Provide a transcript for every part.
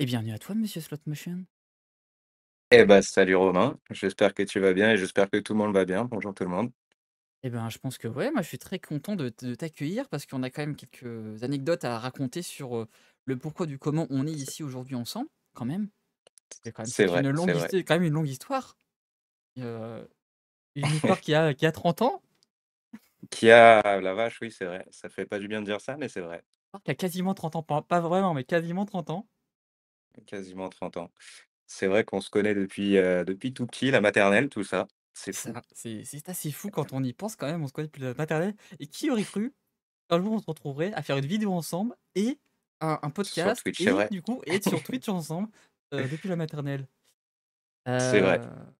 Et bienvenue à toi, monsieur Slotmotion. Eh bah, salut Romain, j'espère que tu vas bien et j'espère que tout le monde va bien. Bonjour tout le monde. Eh ben, je pense que ouais, moi je suis très content de t'accueillir parce qu'on a quand même quelques anecdotes à raconter sur le pourquoi du comment on est ici aujourd'hui ensemble, quand même. Et quand même, C'est c'est vrai, une c'est longue vrai. histoire, quand même une longue histoire. Euh, une histoire qui a 30 ans, Qui a la vache, oui, c'est vrai. Ça fait pas du bien de dire ça, mais c'est vrai. qui a quasiment 30 ans, pas vraiment, mais quasiment 30 ans. Quasiment 30 ans. C'est vrai qu'on se connaît depuis tout petit, la maternelle, tout ça. C'est C'est fou. ça, c'est assez fou quand on y pense quand même, on se connaît depuis la maternelle. Et qui aurait cru qu'un jour on se retrouverait à faire une vidéo ensemble et un Sur podcast Twitch, c'est et vrai. du coup être sur Twitch ensemble depuis la maternelle. C'est vrai. Heu,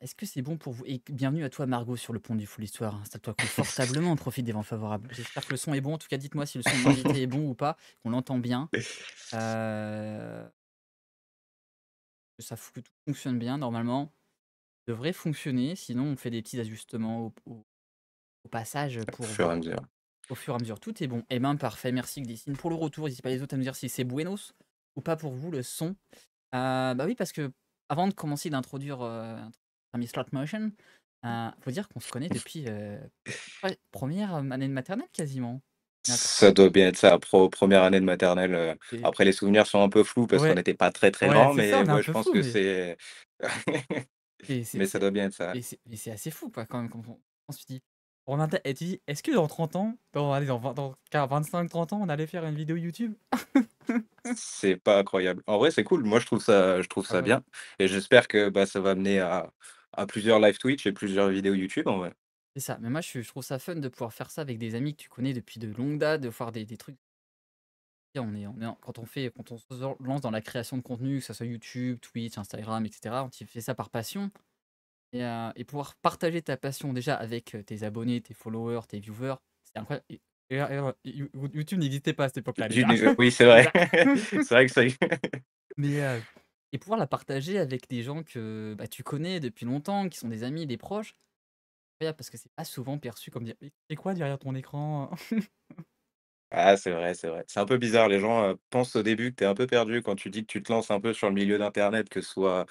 Est-ce que c'est bon pour vous? Et bienvenue à toi Margot sur le pont du Full Histoire. Installe-toi confortablement, profite des vents favorables. J'espère que le son est bon. En tout cas, dites-moi si le son de l'invité est bon ou pas, qu'on l'entend bien. Heu, que tout fonctionne bien normalement. Devrait fonctionner, sinon on fait des petits ajustements au passage Au pour fur et vous. à mesure. Au fur et à mesure, tout est bon. Eh ben parfait, merci Glycine pour le retour. N'hésitez pas les autres à me dire si c'est buenos ou pas pour vous le son. Bah oui, parce que avant de commencer d'introduire, notre ami Slotmotion, faut dire qu'on se connaît depuis, ouais, 1re année de maternelle quasiment. Ça doit bien être ça, première année de maternelle. Et Après, les souvenirs sont un peu flous parce qu'on ouais, n'était pas très très ouais, grands, c'est ça, mais on est un ouais, je peu pense fou, que mais c'est. et c'est Mais ça c'est doit bien être ça. mais c'est assez fou quoi quand même quand on se dit on inté et tu dis: «Est-ce que dans 30 ans, dans 25-30 ans, on allait faire une vidéo YouTube?» C'est pas incroyable. En vrai, c'est cool. Moi, je trouve ça Ouais. bien et j'espère que, bah, ça va mener à plusieurs live Twitch et plusieurs vidéos YouTube, en vrai. C'est ça, mais moi je trouve ça fun de pouvoir faire ça avec des amis que tu connais depuis de longue date, de faire des trucs. Quand on se lance dans la création de contenu, que ça soit YouTube, Twitch, Instagram, et cetera, tu fais ça par passion et pouvoir partager ta passion déjà avec, tes abonnés, tes followers, tes viewers, c'est incroyable YouTube n'existait pas à cette époque-là déjà. Oui, c'est vrai. Déjà. C'est vrai que ça y Mais, et pouvoir la partager avec des gens que, bah, tu connais depuis longtemps, qui sont des amis, des proches, incroyable parce que c'est pas souvent perçu comme dire: «Mais c'est quoi derrière ton écran?» Ah, c'est vrai, c'est vrai. C'est un peu bizarre. Les gens, pensent au début que tu es un peu perdu quand tu dis que tu te lances un peu sur le milieu d'internet, que ce soit,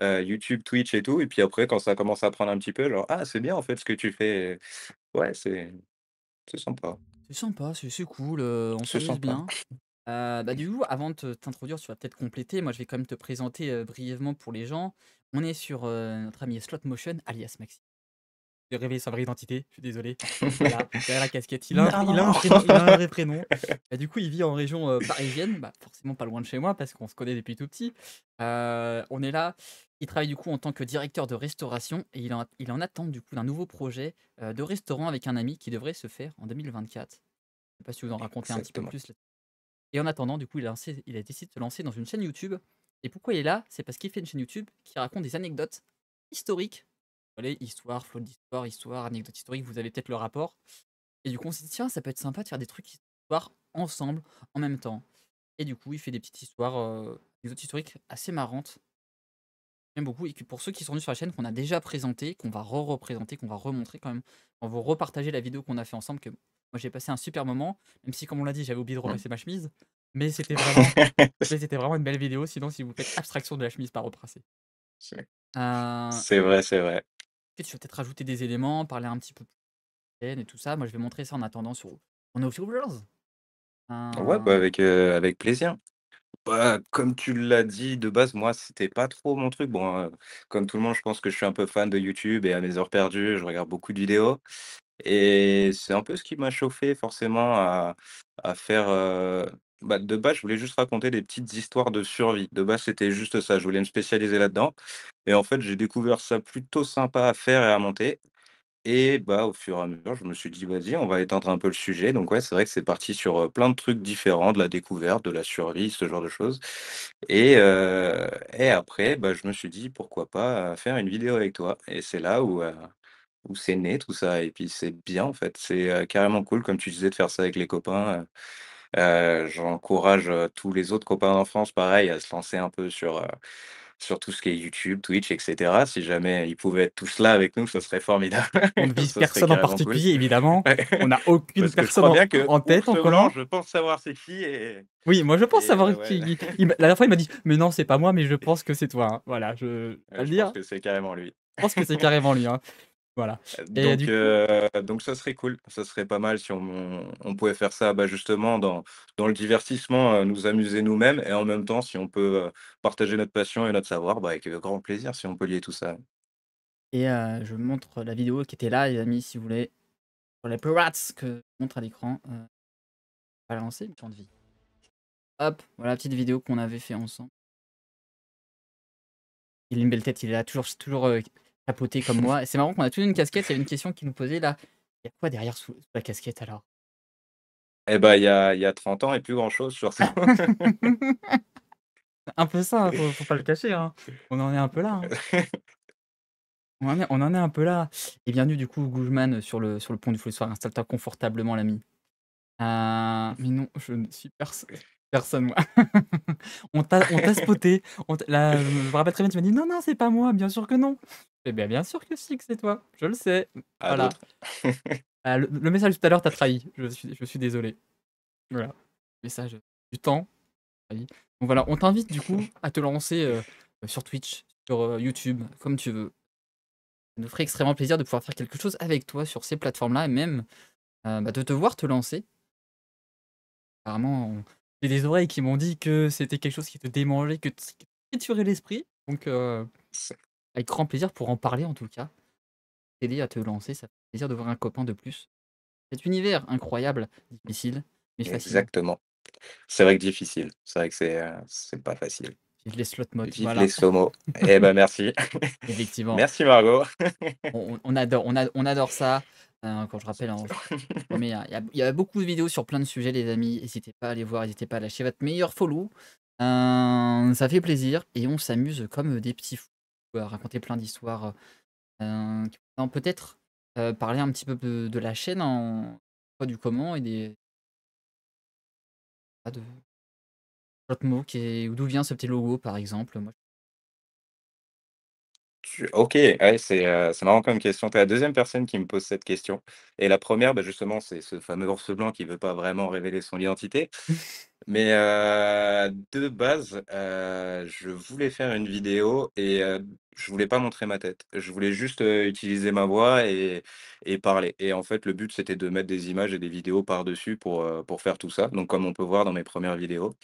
YouTube, Twitch et tout et puis après quand ça commence à prendre un petit peu, genre: «Ah, c'est bien en fait ce que tu fais». Ouais, c'est sympa, C'est sympa, c'est cool, on c'est s'amuse sympa. bien. Bah, du coup, avant de t'introduire, tu vas peut-être compléter. Moi, je vais quand même te présenter, brièvement pour les gens. On est sur, notre ami Slotmotion, alias Maxime. J'ai révélé sa vraie identité, je suis désolé. Voilà, derrière la casquette, il a un Non! prénom, il a un vrai prénom. Et du coup, il vit en région, parisienne, bah, forcément pas loin de chez moi parce qu'on se connaît depuis tout petit. On est là, il travaille du coup en tant que directeur de restauration et il en attend du coup d'un nouveau projet, de restaurant avec un ami qui devrait se faire en 2024. Je sais pas si vous en racontez un petit peu Exactement. plus. Et en attendant, du coup, il a décidé de se lancer dans une chaîne YouTube. Et pourquoi il est là? C'est parce qu'il fait une chaîne YouTube qui raconte des anecdotes historiques. Allez, histoire, flot d'histoire, histoire, anecdotes historiques, vous avez peut-être le rapport. Et du coup, on s'est dit, tiens, ça peut être sympa de faire des trucs histoire ensemble, en même temps. Et du coup, il fait des petites histoires, des autres historiques assez marrantes. J'aime beaucoup. Et que pour ceux qui sont venus sur la chaîne, qu'on a déjà présenté, qu'on va re-représenter, qu'on va remontrer quand même, on va repartager la vidéo qu'on a fait ensemble. Que moi, j'ai passé un super moment, même si, comme on l'a dit, j'avais oublié de Mmh. repasser ma chemise. Mais c'était vraiment, mais c'était vraiment une belle vidéo. Sinon, si vous faites abstraction de la chemise pas repassée. C'est Euh, c'est vrai, c'est vrai. Peut-être tu vas peut-être rajouter des éléments, parler un petit peu plus de la chaîne et tout ça. Moi, je vais montrer ça en attendant sur. On est au Youtubers. Ouais, Euh, bah, avec plaisir. Bah, comme tu l'as dit, de base, moi, c'était pas trop mon truc. Bon, comme tout le monde, je pense que je suis un peu fan de YouTube et à mes heures perdues, je regarde beaucoup de vidéos et c'est un peu ce qui m'a chauffé forcément à faire, bah, de base, je voulais juste raconter des petites histoires de survie. De base, c'était juste ça, je voulais me spécialiser là-dedans et en fait, j'ai découvert ça plutôt sympa à faire et à monter et bah, au fur et à mesure, je me suis dit: «Vas-y, on va étendre un peu le sujet». Donc ouais, c'est vrai que c'est parti sur, plein de trucs différents, de la découverte, de la survie, ce genre de choses et après, bah, je me suis dit: «Pourquoi pas, faire une vidéo avec toi?» et c'est là où c'est né tout ça et puis c'est bien en fait. C'est, carrément cool comme tu disais de faire ça avec les copains, j'encourage, tous les autres copains d'enfance pareil à se lancer un peu sur, sur tout ce qui est YouTube, Twitch, et cetera. Si jamais ils pouvaient être tous là avec nous, ce serait formidable. On ne vise Ce serait personne en carrément cool. particulier, évidemment. Ouais, On n'a aucune parce que je personne crois bien que en tête, en Ours Blanc, commun. je pense savoir c'est qui Oui, moi je pense savoir ouais, ouais, qui. La dernière fois, il m'a dit, mais non, c'est pas moi, mais je pense que c'est toi, hein. Voilà, je vais pas ouais, le je pense dire. que c'est carrément lui. Je pense que c'est carrément lui, hein. Voilà. Et Donc du coup, ça serait cool, ça serait pas mal si on pouvait faire ça, bah, justement dans le divertissement, nous amuser nous-mêmes et en même temps si on peut, partager notre passion et notre savoir, bah, avec, grand plaisir si on peut lier tout ça. je montre la vidéo qui était là, les amis, si vous voulez, pour les pirates que je montre à l'écran. On va la lancer, mission de vie. Hop, voilà la petite vidéo qu'on avait fait ensemble. Il a une belle tête, il est là, toujours capoté comme moi. Et c'est marrant qu'on a tous une casquette. Il y avait une question qui nous posait là. Il y a quoi derrière sous la casquette alors? Eh bah, il y a 30 ans et plus grand chose surtout. Un peu ça, hein, faut pas le cacher, hein. On en est un peu là, hein. On en est un peu là. Et bienvenue du coup, Gougeman, sur le pont du Soir. Installe-toi confortablement, l'ami. Mais non, je ne suis personne, moi. On t'a spoté. Là, je me rappelle très bien, tu m'as dit: «Non, non, c'est pas moi, bien sûr que non». Eh bien, bien sûr que si, que c'est toi, je le sais. À Voilà. d'autres. Le message de tout à l'heure t'a trahi. Je suis désolé. Voilà. Message du temps, trahi. Donc voilà, on t'invite du coup à te lancer, sur Twitch, sur, YouTube, comme tu veux. Ça nous ferait extrêmement plaisir de pouvoir faire quelque chose avec toi sur ces plateformes-là et même, de te voir te lancer. Apparemment, j'ai des oreilles qui m'ont dit que c'était quelque chose qui te démangeait, qui te triturait l'esprit. Donc, C'est avec grand plaisir pour en parler en tout cas. T'aider à te lancer, ça fait plaisir de voir un copain de plus. Cet univers incroyable, difficile, mais fascinant. exactement. C'est vrai que difficile. C'est vrai que c'est pas facile. Vive les slot mode, Vive les voilà. SOMO. Eh ben merci. Effectivement, Merci Margot. on adore ça. Quand je rappelle, hein, je promets, il y a beaucoup de vidéos sur plein de sujets, les amis. N'hésitez pas à aller voir, n'hésitez pas à lâcher votre meilleur follow. Ça fait plaisir et on s'amuse comme des petits fous à raconter plein d'histoires. Qui vont peut-être parler un petit peu de la chaîne en quoi du comment et de d'autres mots d'où vient ce petit logo par exemple. Moi, OK, ouais, c'est marrant comme question. Tu es la deuxième personne qui me pose cette question et la première, bah, justement, c'est ce fameux ours blanc qui veut pas vraiment révéler son identité. Mais, de base, je voulais faire une vidéo et je voulais pas montrer ma tête. Je voulais juste, utiliser ma voix et parler et en fait, le but, c'était de mettre des images et des vidéos par-dessus pour faire tout ça, donc comme on peut voir dans mes premières vidéos.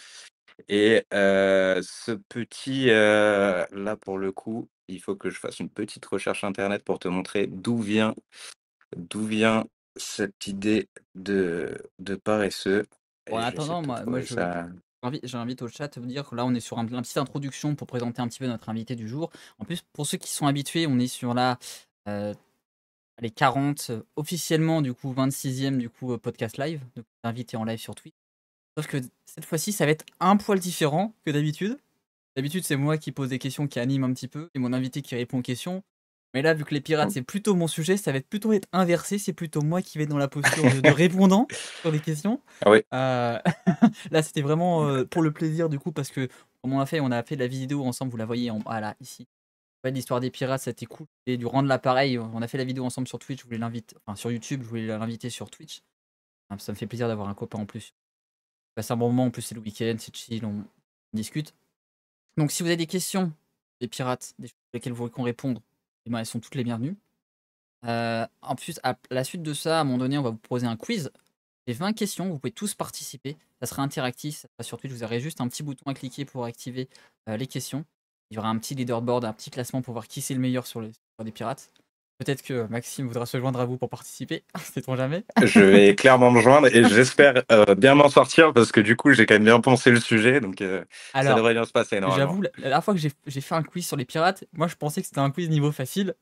Et ce petit, là, pour le coup, il faut que je fasse une petite recherche internet pour te montrer d'où vient cette idée de paresseux en et je vais essayer attendant, de te moi trouver ça. j'invite au chat à vous dire que là on est sur la petite introduction pour présenter un petit peu notre invité du jour. En plus, pour ceux qui sont habitués, on est sur heu, les 40, officiellement du coup 26e du coup, podcast live, donc invité en live sur Twitch. Sauf que cette fois-ci, ça va être un poil différent que d'habitude. D'habitude, c'est moi qui pose des questions, qui anime un petit peu, et mon invité qui répond aux questions. Mais là, vu que les pirates, Mmh. c'est plutôt mon sujet, ça va être inversé. C'est plutôt moi qui vais être dans la posture de répondant sur les questions. Ah oui, Euh, Là, c'était vraiment pour le plaisir, du coup, parce que, comme on a fait la vidéo ensemble, vous la voyez voilà, ici. Ouais, l'histoire des pirates, c'était cool. Et du rendre l'appareil, on a fait la vidéo ensemble sur Twitch, je voulais l'inviter, enfin sur YouTube, je voulais l'inviter sur Twitch. Ça me fait plaisir d'avoir un copain en plus. Passe un bon moment, en plus, c'est le week-end, c'est chill, on discute. Donc si vous avez des questions, des pirates, des choses auxquelles vous voulez qu'on réponde, eh ben, elles sont toutes les bienvenues. En plus, à la suite de ça, à un moment donné, on va vous poser un quiz. C'est 20 questions, vous pouvez tous participer. Ça sera interactif, ça sera sur Twitch, vous aurez juste un petit bouton à cliquer pour activer les questions. Il y aura un petit leaderboard, un petit classement pour voir qui c'est le meilleur sur des pirates. Peut-être que Maxime voudra se joindre à vous pour participer, sait-on jamais. je vais clairement me joindre et j'espère, bien m'en sortir parce que du coup, j'ai quand même bien pensé le sujet donc ça Alors, devrait bien se passer j'avoue, normalement. la dernière fois que j'ai fait un quiz sur les pirates, moi je pensais que c'était un quiz niveau facile.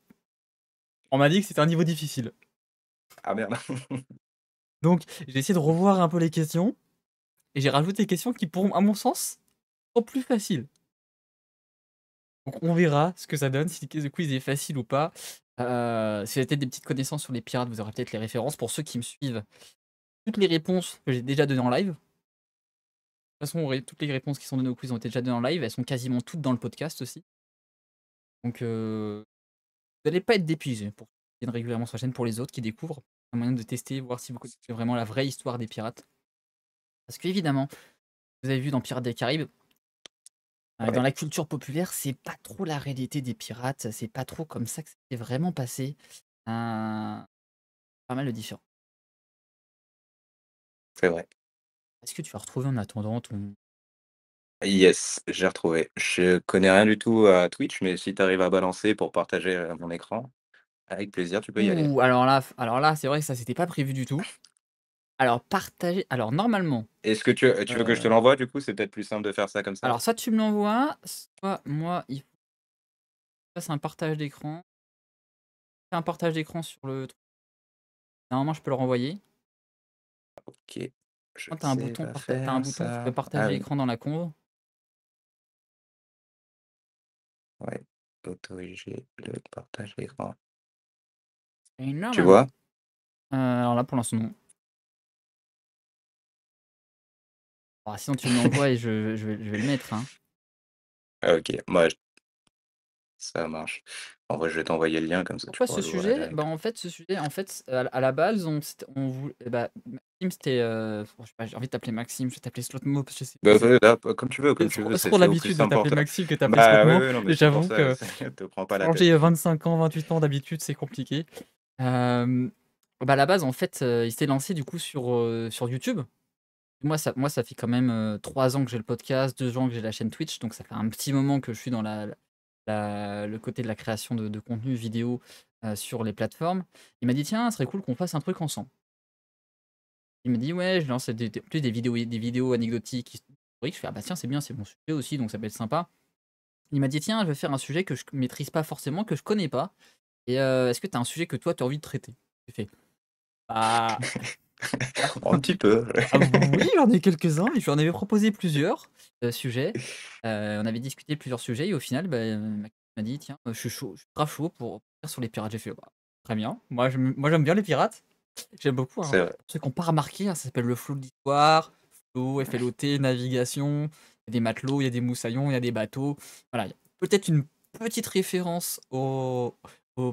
On m'a dit que c'était un niveau difficile. Ah merde. Donc, j'ai essayé de revoir un peu les questions et j'ai rajouté des questions qui pourront, à mon sens, sont plus faciles. Donc, on verra ce que ça donne, si le quiz est facile ou pas. Si vous avez peut-être des petites connaissances sur les pirates, vous aurez peut-être les références. Pour ceux qui me suivent, toutes les réponses que j'ai déjà données en live. De toute façon, toutes les réponses qui sont données au quiz ont été déjà données en live. Elles sont quasiment toutes dans le podcast aussi. Donc vous allez pas être dépaysés pour ceux qui viennent régulièrement sur la chaîne, pour les autres qui découvrent. Un moyen de tester, voir si vous connaissez vraiment la vraie histoire des pirates. Parce qu'évidemment, vous avez vu dans Pirates des Caraïbes, dans Ouais, la culture populaire, c'est pas trop la réalité des pirates, c'est pas trop comme ça que ça s'est vraiment passé. Pas mal de différents. c'est vrai. Est-ce que tu as retrouvé en attendant ton Yes, j'ai retrouvé. Je connais rien du tout à Twitch, mais si tu arrives à balancer pour partager, mon écran, avec plaisir, tu peux y aller. ouh, alors là, c'est vrai que ça, c'était pas prévu du tout. Alors partager alors normalement, Est-ce que tu veux que je te heu, l'envoie du coup? C'est peut-être plus simple de faire ça comme ça? alors soit tu me l'envoies, soit moi, il faut que je fasse un partage d'écran. Fais un partage d'écran sur le truc. Normalement, je peux le renvoyer. OK, je Quand tu as un sais bouton pas parta tu un faire bouton, tu peux ça. Ah partager oui, l'écran dans la conve. ouais, autoriser le partage d'écran. Et Tu normalement, vois? alors là, pour l'instant, non. Alors sinon tu me l'envoies et je vais le mettre, hein. Ah OK, moi ça marche. En vrai, je vais t'envoyer le lien comme ça tu Pourquoi ce pourras l'ouvrir sujet? Bah, direct. en fait, ce sujet, en fait, à la base, on voulait bah, Maxime, c'était, bon, je sais pas, j'ai envie de t'appeler Maxime, je vais t'appeler Slotmo parce que je sais Bah, c'est ouais, là, c'est comme tu veux, trop trop c'est au plus l'habitude de simple pour t'appeler toi. Maxime que t'appeler Bah, oui, Slotmo oui, non, mais et c'est pour j'avoue ça, que te prends pas la changer, tête. 25 ans, 28 ans d'habitude, c'est compliqué. Bah, à la base, en fait, il s'est lancé du coup sur YouTube. Moi, ça fait quand même, 3 ans que j'ai le podcast, 2 ans que j'ai la chaîne Twitch, donc ça fait un petit moment que je suis dans le côté de la création de contenu vidéo, sur les plateformes. Il m'a dit: «Tiens, ce serait cool qu'on fasse un truc ensemble». Il m'a dit: «Ouais, je lance des vidéos anecdotiques, historiques». Je fais: «Ah bah tiens, c'est bien, c'est mon sujet aussi, donc ça peut être sympa». Il m'a dit: «Tiens, je vais faire un sujet que je maîtrise pas forcément, que je connais pas et est-ce que tu as un sujet que toi, tu as envie de traiter?» J'ai fait: «Bah». Un petit peu. Ah oui, j'en ai quelques-uns, mais je lui en avais proposé plusieurs, sujets. On avait discuté de plusieurs sujets et au final, bah, Maxime m'a dit: «Tiens, je suis chaud, je suis grave chaud pour partir sur les pirates». J'ai fait: «Bah, très bien, moi j'aime bien les pirates, j'aime beaucoup, hein». C'est vrai. Pour ceux qui ont pas remarqué, hein, ça s'appelle le flow de l'histoire, flow, FLOT, navigation, il y a des matelots, il y a des moussaillons, il y a des bateaux. Voilà, il y a peut-être une petite référence aux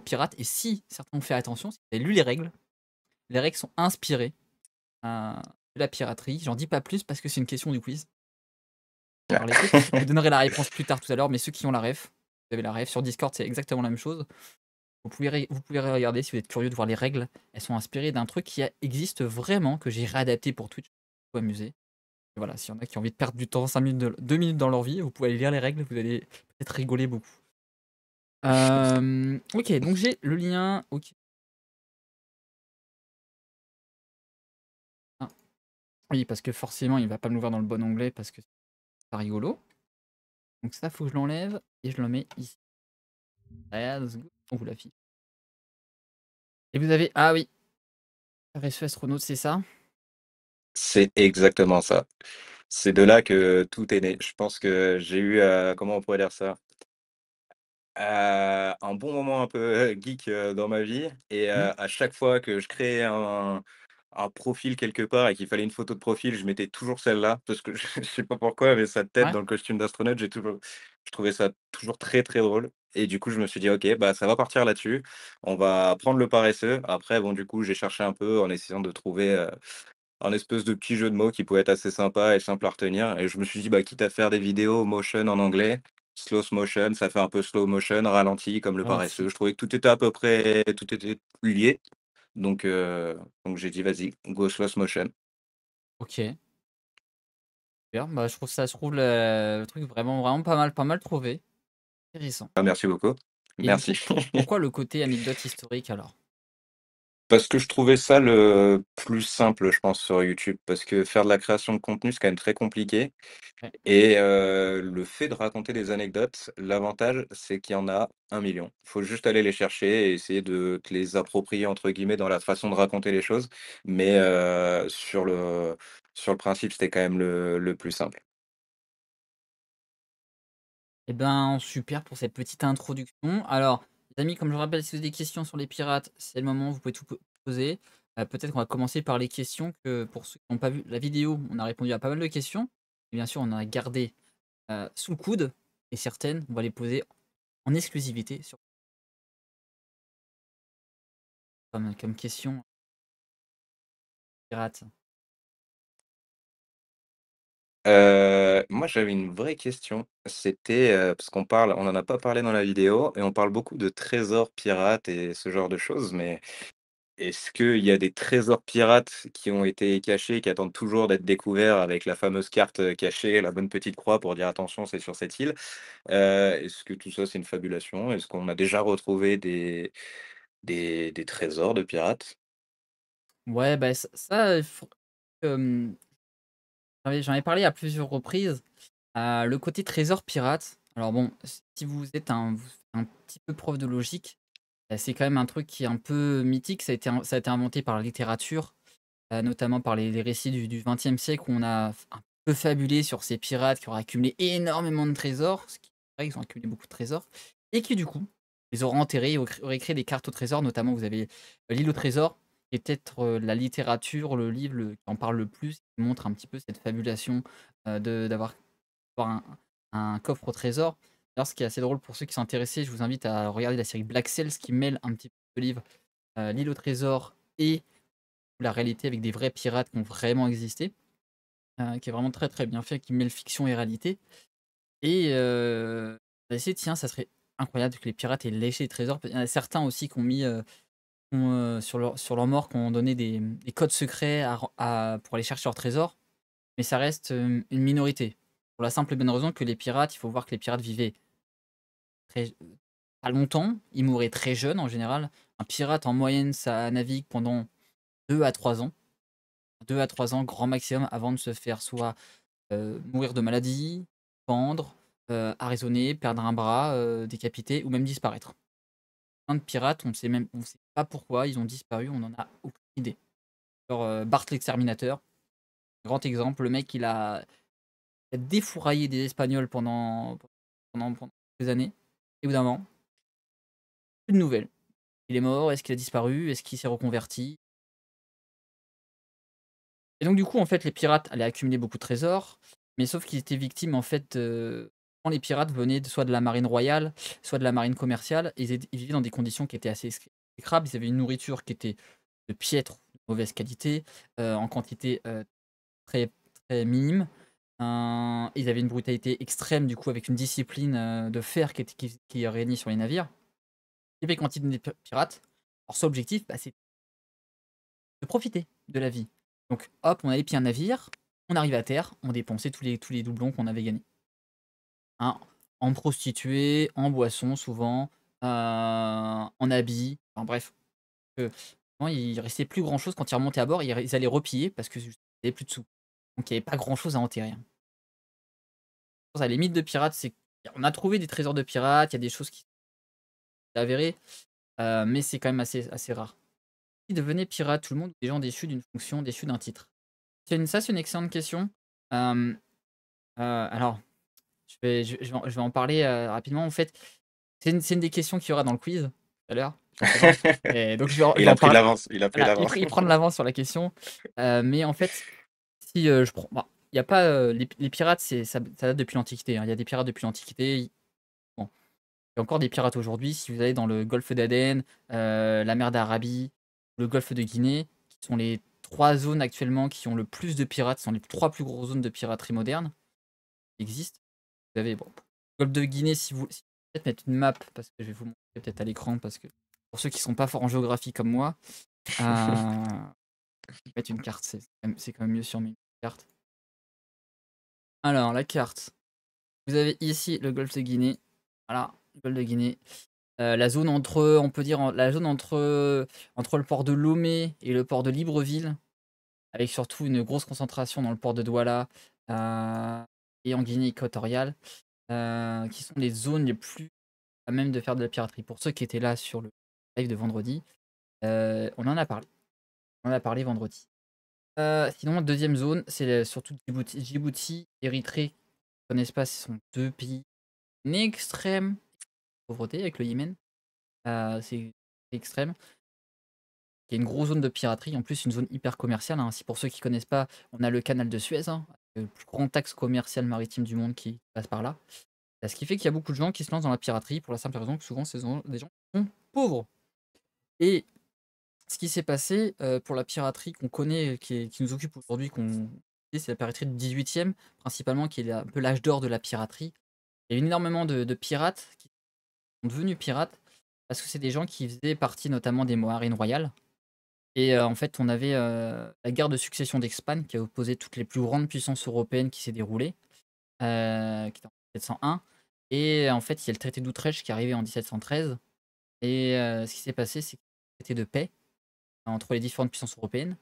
pirates et si certains ont fait attention, si vous avez lu les règles sont inspirées de la piraterie. J'en dis pas plus parce que c'est une question du quiz. Alors les ceux je vous donnerai la réponse plus tard tout à l'heure, mais ceux qui ont la ref, vous avez la ref. Sur Discord, c'est exactement la même chose. Vous pouvez regarder si vous êtes curieux de voir les règles. Elles sont inspirées d'un truc qui existe vraiment, que j'ai réadapté pour Twitch, pour vous amuser. Et voilà, s'il y en a qui ont envie de perdre du temps, 5 minutes 2 minutes dans leur vie, vous pouvez aller lire les règles, vous allez peut-être rigoler beaucoup. OK, donc j'ai le lien, OK. Ah, oui, parce que forcément, il va pas me l'ouvrir dans le bon onglet parce que c'est pas rigolo. Donc ça, faut que je l'enlève et je le mets ici. Let's go. On vous l'affiche. Et vous avez ah oui, RSE Astronaute, c'est ça? C'est exactement ça. C'est de là que tout est né. Je pense que j'ai eu, comment on pourrait dire ça? Un bon moment un peu, geek, dans ma vie et Mmh. à chaque fois que je créais un profil quelque part et qu'il fallait une photo de profil, je mettais toujours celle-là parce que je sais pas pourquoi, mais sa tête Ouais, dans le costume d'astronaute, je trouvais ça toujours très, très drôle et du coup, je me suis dit: «OK, bah, ça va partir là-dessus. On va prendre le paresseux». Après bon, du coup, j'ai cherché un peu en essayant de trouver, un espèce de petit jeu de mots qui pouvait être assez sympa et simple à retenir et je me suis dit: «Bah, quitte à faire des vidéos motion en anglais, slow motion, ça fait un peu slow motion, ralenti comme le paresseux». ralenti. Je trouvais que tout était lié donc j'ai dit: «Vas-y, go slow motion». OK, super. Bah, je trouve le truc vraiment pas mal trouvé. Intéressant. Ah merci beaucoup. Et du Merci. coup, pourquoi le côté anecdote historique alors? Parce que je trouvais ça le plus simple, je pense, sur YouTube, parce que faire de la création de contenu, c'est quand même très compliqué. Ouais. Et le fait de raconter des anecdotes, l'avantage, c'est qu'il y en a 1 million. Il faut juste aller les chercher et essayer de te les «approprier» entre guillemets dans la façon de raconter les choses, mais sur le principe, c'était quand même le plus simple. Et ben, super pour cette petite introduction. Alors, les amis, comme je vous rappelle, si vous avez des questions sur les pirates, c'est le moment, vous pouvez tout poser. Peut-être qu'on va commencer par les questions que pour ceux qui n'ont pas vu la vidéo, on a répondu à pas mal de questions et bien sûr, on en a gardé, sous le coude et certaines, on va les poser en exclusivité sur comme question pirate? Moi, j'avais une vraie question. C'était, parce on en a pas parlé dans la vidéo et on parle beaucoup de trésors pirates et ce genre de choses, mais est-ce qu'il y a des trésors pirates qui ont été cachés, qui attendent toujours d'être découverts avec la fameuse carte, cachée, la bonne petite croix pour dire: «Attention, c'est sur cette île»? Est-ce que tout ça, c'est une fabulation? Est-ce qu'on a déjà retrouvé des trésors de pirates? Ouais, bah, ça, il faut hem, j'en ai parlé à plusieurs reprises. Le côté trésor pirate, alors bon, si vous êtes un petit peu prof de logique, c'est quand même un truc qui est un peu mythique. Ça a été inventé par la littérature, notamment par les récits du XXe siècle où on a un peu fabulé sur ces pirates qui auraient accumulé énormément de trésors, ce qui est vrai, ils ont accumulé beaucoup de trésors et qui du coup, les auraient enterrés et auraient créé des cartes au trésor. Notamment, vous avez, l'île au trésor, qui est peut-être, la littérature, le livre qui en parle le plus, qui montre un petit peu cette fabulation, d'avoir un coffre au trésor. D'ailleurs, ce qui est assez drôle pour ceux qui sont intéressés, je vous invite à regarder la série Black Sails qui mêle un petit peu le livre, l'île au trésor et la réalité avec des vrais pirates qui ont vraiment existé, qui est vraiment très, très bien fait, qui mêle fiction et réalité et bah, tiens, ça serait incroyable que les pirates aient léché les trésors. Il y en a certains aussi qui ont mis, sur leur mort, qui ont donné des codes secrets pour aller chercher leur trésor, mais ça reste, une minorité. Pour la simple et bonne raison que les pirates, il faut voir que les pirates vivaient très pas longtemps, ils mouraient très jeunes en général. Un pirate en moyenne, ça navigue pendant 2 à 3 ans. 2 à 3 ans grand maximum avant de se faire soit, mourir de maladie, pendre, arraisonner, perdre un bras, décapiter ou même disparaître. Plein de pirates, on sait pas pourquoi ils ont disparu, on en a aucune idée. Genre, Bart l'exterminateur, grand exemple, le mec il a défouraillé des Espagnols pendant des années et au bout d'un moment, plus de nouvelles. Il est mort? Est-ce qu'il a disparu? Est-ce qu'il s'est reconverti? Et donc du coup, en fait, les pirates allaient accumuler beaucoup de trésors, mais sauf qu'ils étaient victimes, en fait, quand les pirates venaient soit de la marine royale, soit de la marine commerciale, ils vivaient dans des conditions qui étaient assez exécrables. Ils avaient une nourriture qui était de piètre, de mauvaise qualité, en quantité, très, très minime. Ils avaient une brutalité extrême, du coup, avec une discipline, de fer qui régnait sur les navires. Et puis quand ils devenaient pirates, leur seul objectif, bah, c'est de profiter de la vie. Donc hop, on allait piller un navire, on arrive à terre, on dépensait tous les doublons qu'on avait gagnés. Hein, en prostituées, en boissons souvent, en habits, enfin bref, non, il restait plus grand chose quand ils remontaient à bord, ils allaient repiller parce que juste, il y avait plus de sous. Donc il y avait pas grand chose à enterrer, hein. Ça, les mythes de pirates, c'est on a trouvé des trésors de pirates, il y a des choses qui sont avérées, mais c'est quand même assez rare. Qui devenait pirate? Tout le monde ou des gens déchus d'une fonction, déchus d'un titre? C'est une excellente question. Hem, alors, je vais en parler, rapidement. En fait, c'est une des questions qu'il y aura dans le quiz, tout à l'heure, je pense bien et donc je vais Il a en pris de parler. l'avance, il a pris de Voilà, l'avance. il prend de l'avance sur la question, mais en fait, si, je prends bah, il y a pas, les pirates, ça date depuis l'Antiquité, hein. Il y a des pirates depuis l'Antiquité. Bon, il y a encore des pirates aujourd'hui. Si vous allez dans le golfe d'Aden, la mer d'Arabie, le golfe de Guinée, qui sont les 3 zones actuellement qui ont le plus de pirates, ce sont les 3 plus grosses zones de piraterie moderne qui existent. Vous avez bon, golfe de Guinée, si peut-être mettre une map parce que je vais vous montrer peut-être à l'écran parce que pour ceux qui sont pas forts en géographie comme moi, mettre une carte, c'est quand même mieux sur mes cartes. Alors la carte, vous avez ici le golfe de Guinée. Voilà, le golfe de Guinée. La zone entre, on peut dire, la zone entre le port de Lomé et le port de Libreville, avec surtout une grosse concentration dans le port de Douala, heu et en Guinée équatoriale, qui sont les zones les plus à même de faire de la piraterie. Pour ceux qui étaient là sur le live de vendredi, on en a parlé. On en a parlé vendredi. Sinon, deuxième zone, c'est surtout Djibouti, Érythrée. Pour ceux qui connaissent pas, ce sont 2 pays en extrême pauvreté avec le Yémen. C'est extrême. Il y a une grosse zone de piraterie, en plus une zone hyper commerciale, hein. Si pour ceux qui connaissent pas, on a le canal de Suez, hein, le plus grand axe commercial maritime du monde qui passe par là. Ce qui fait qu'il y a beaucoup de gens qui se lancent dans la piraterie pour la simple raison que souvent, ce sont des gens qui sont pauvres. Et ce qui s'est passé, pour la piraterie qu'on connaît, qui nous occupe aujourd'hui, c'est la piraterie du 18e, principalement, qui est un peu l'âge d'or de la piraterie. Il y a eu énormément de pirates qui sont devenus pirates parce que c'est des gens qui faisaient partie notamment des marines royales. Et en fait, on avait, la guerre de succession d'Espagne qui a opposé toutes les plus grandes puissances européennes qui s'est déroulée, qui était en 1701. Et en fait, il y a le traité d'Utrecht qui est arrivé en 1713. Et ce qui s'est passé, c'est qu'il y a un traité de paix entre les différentes puissances européennes.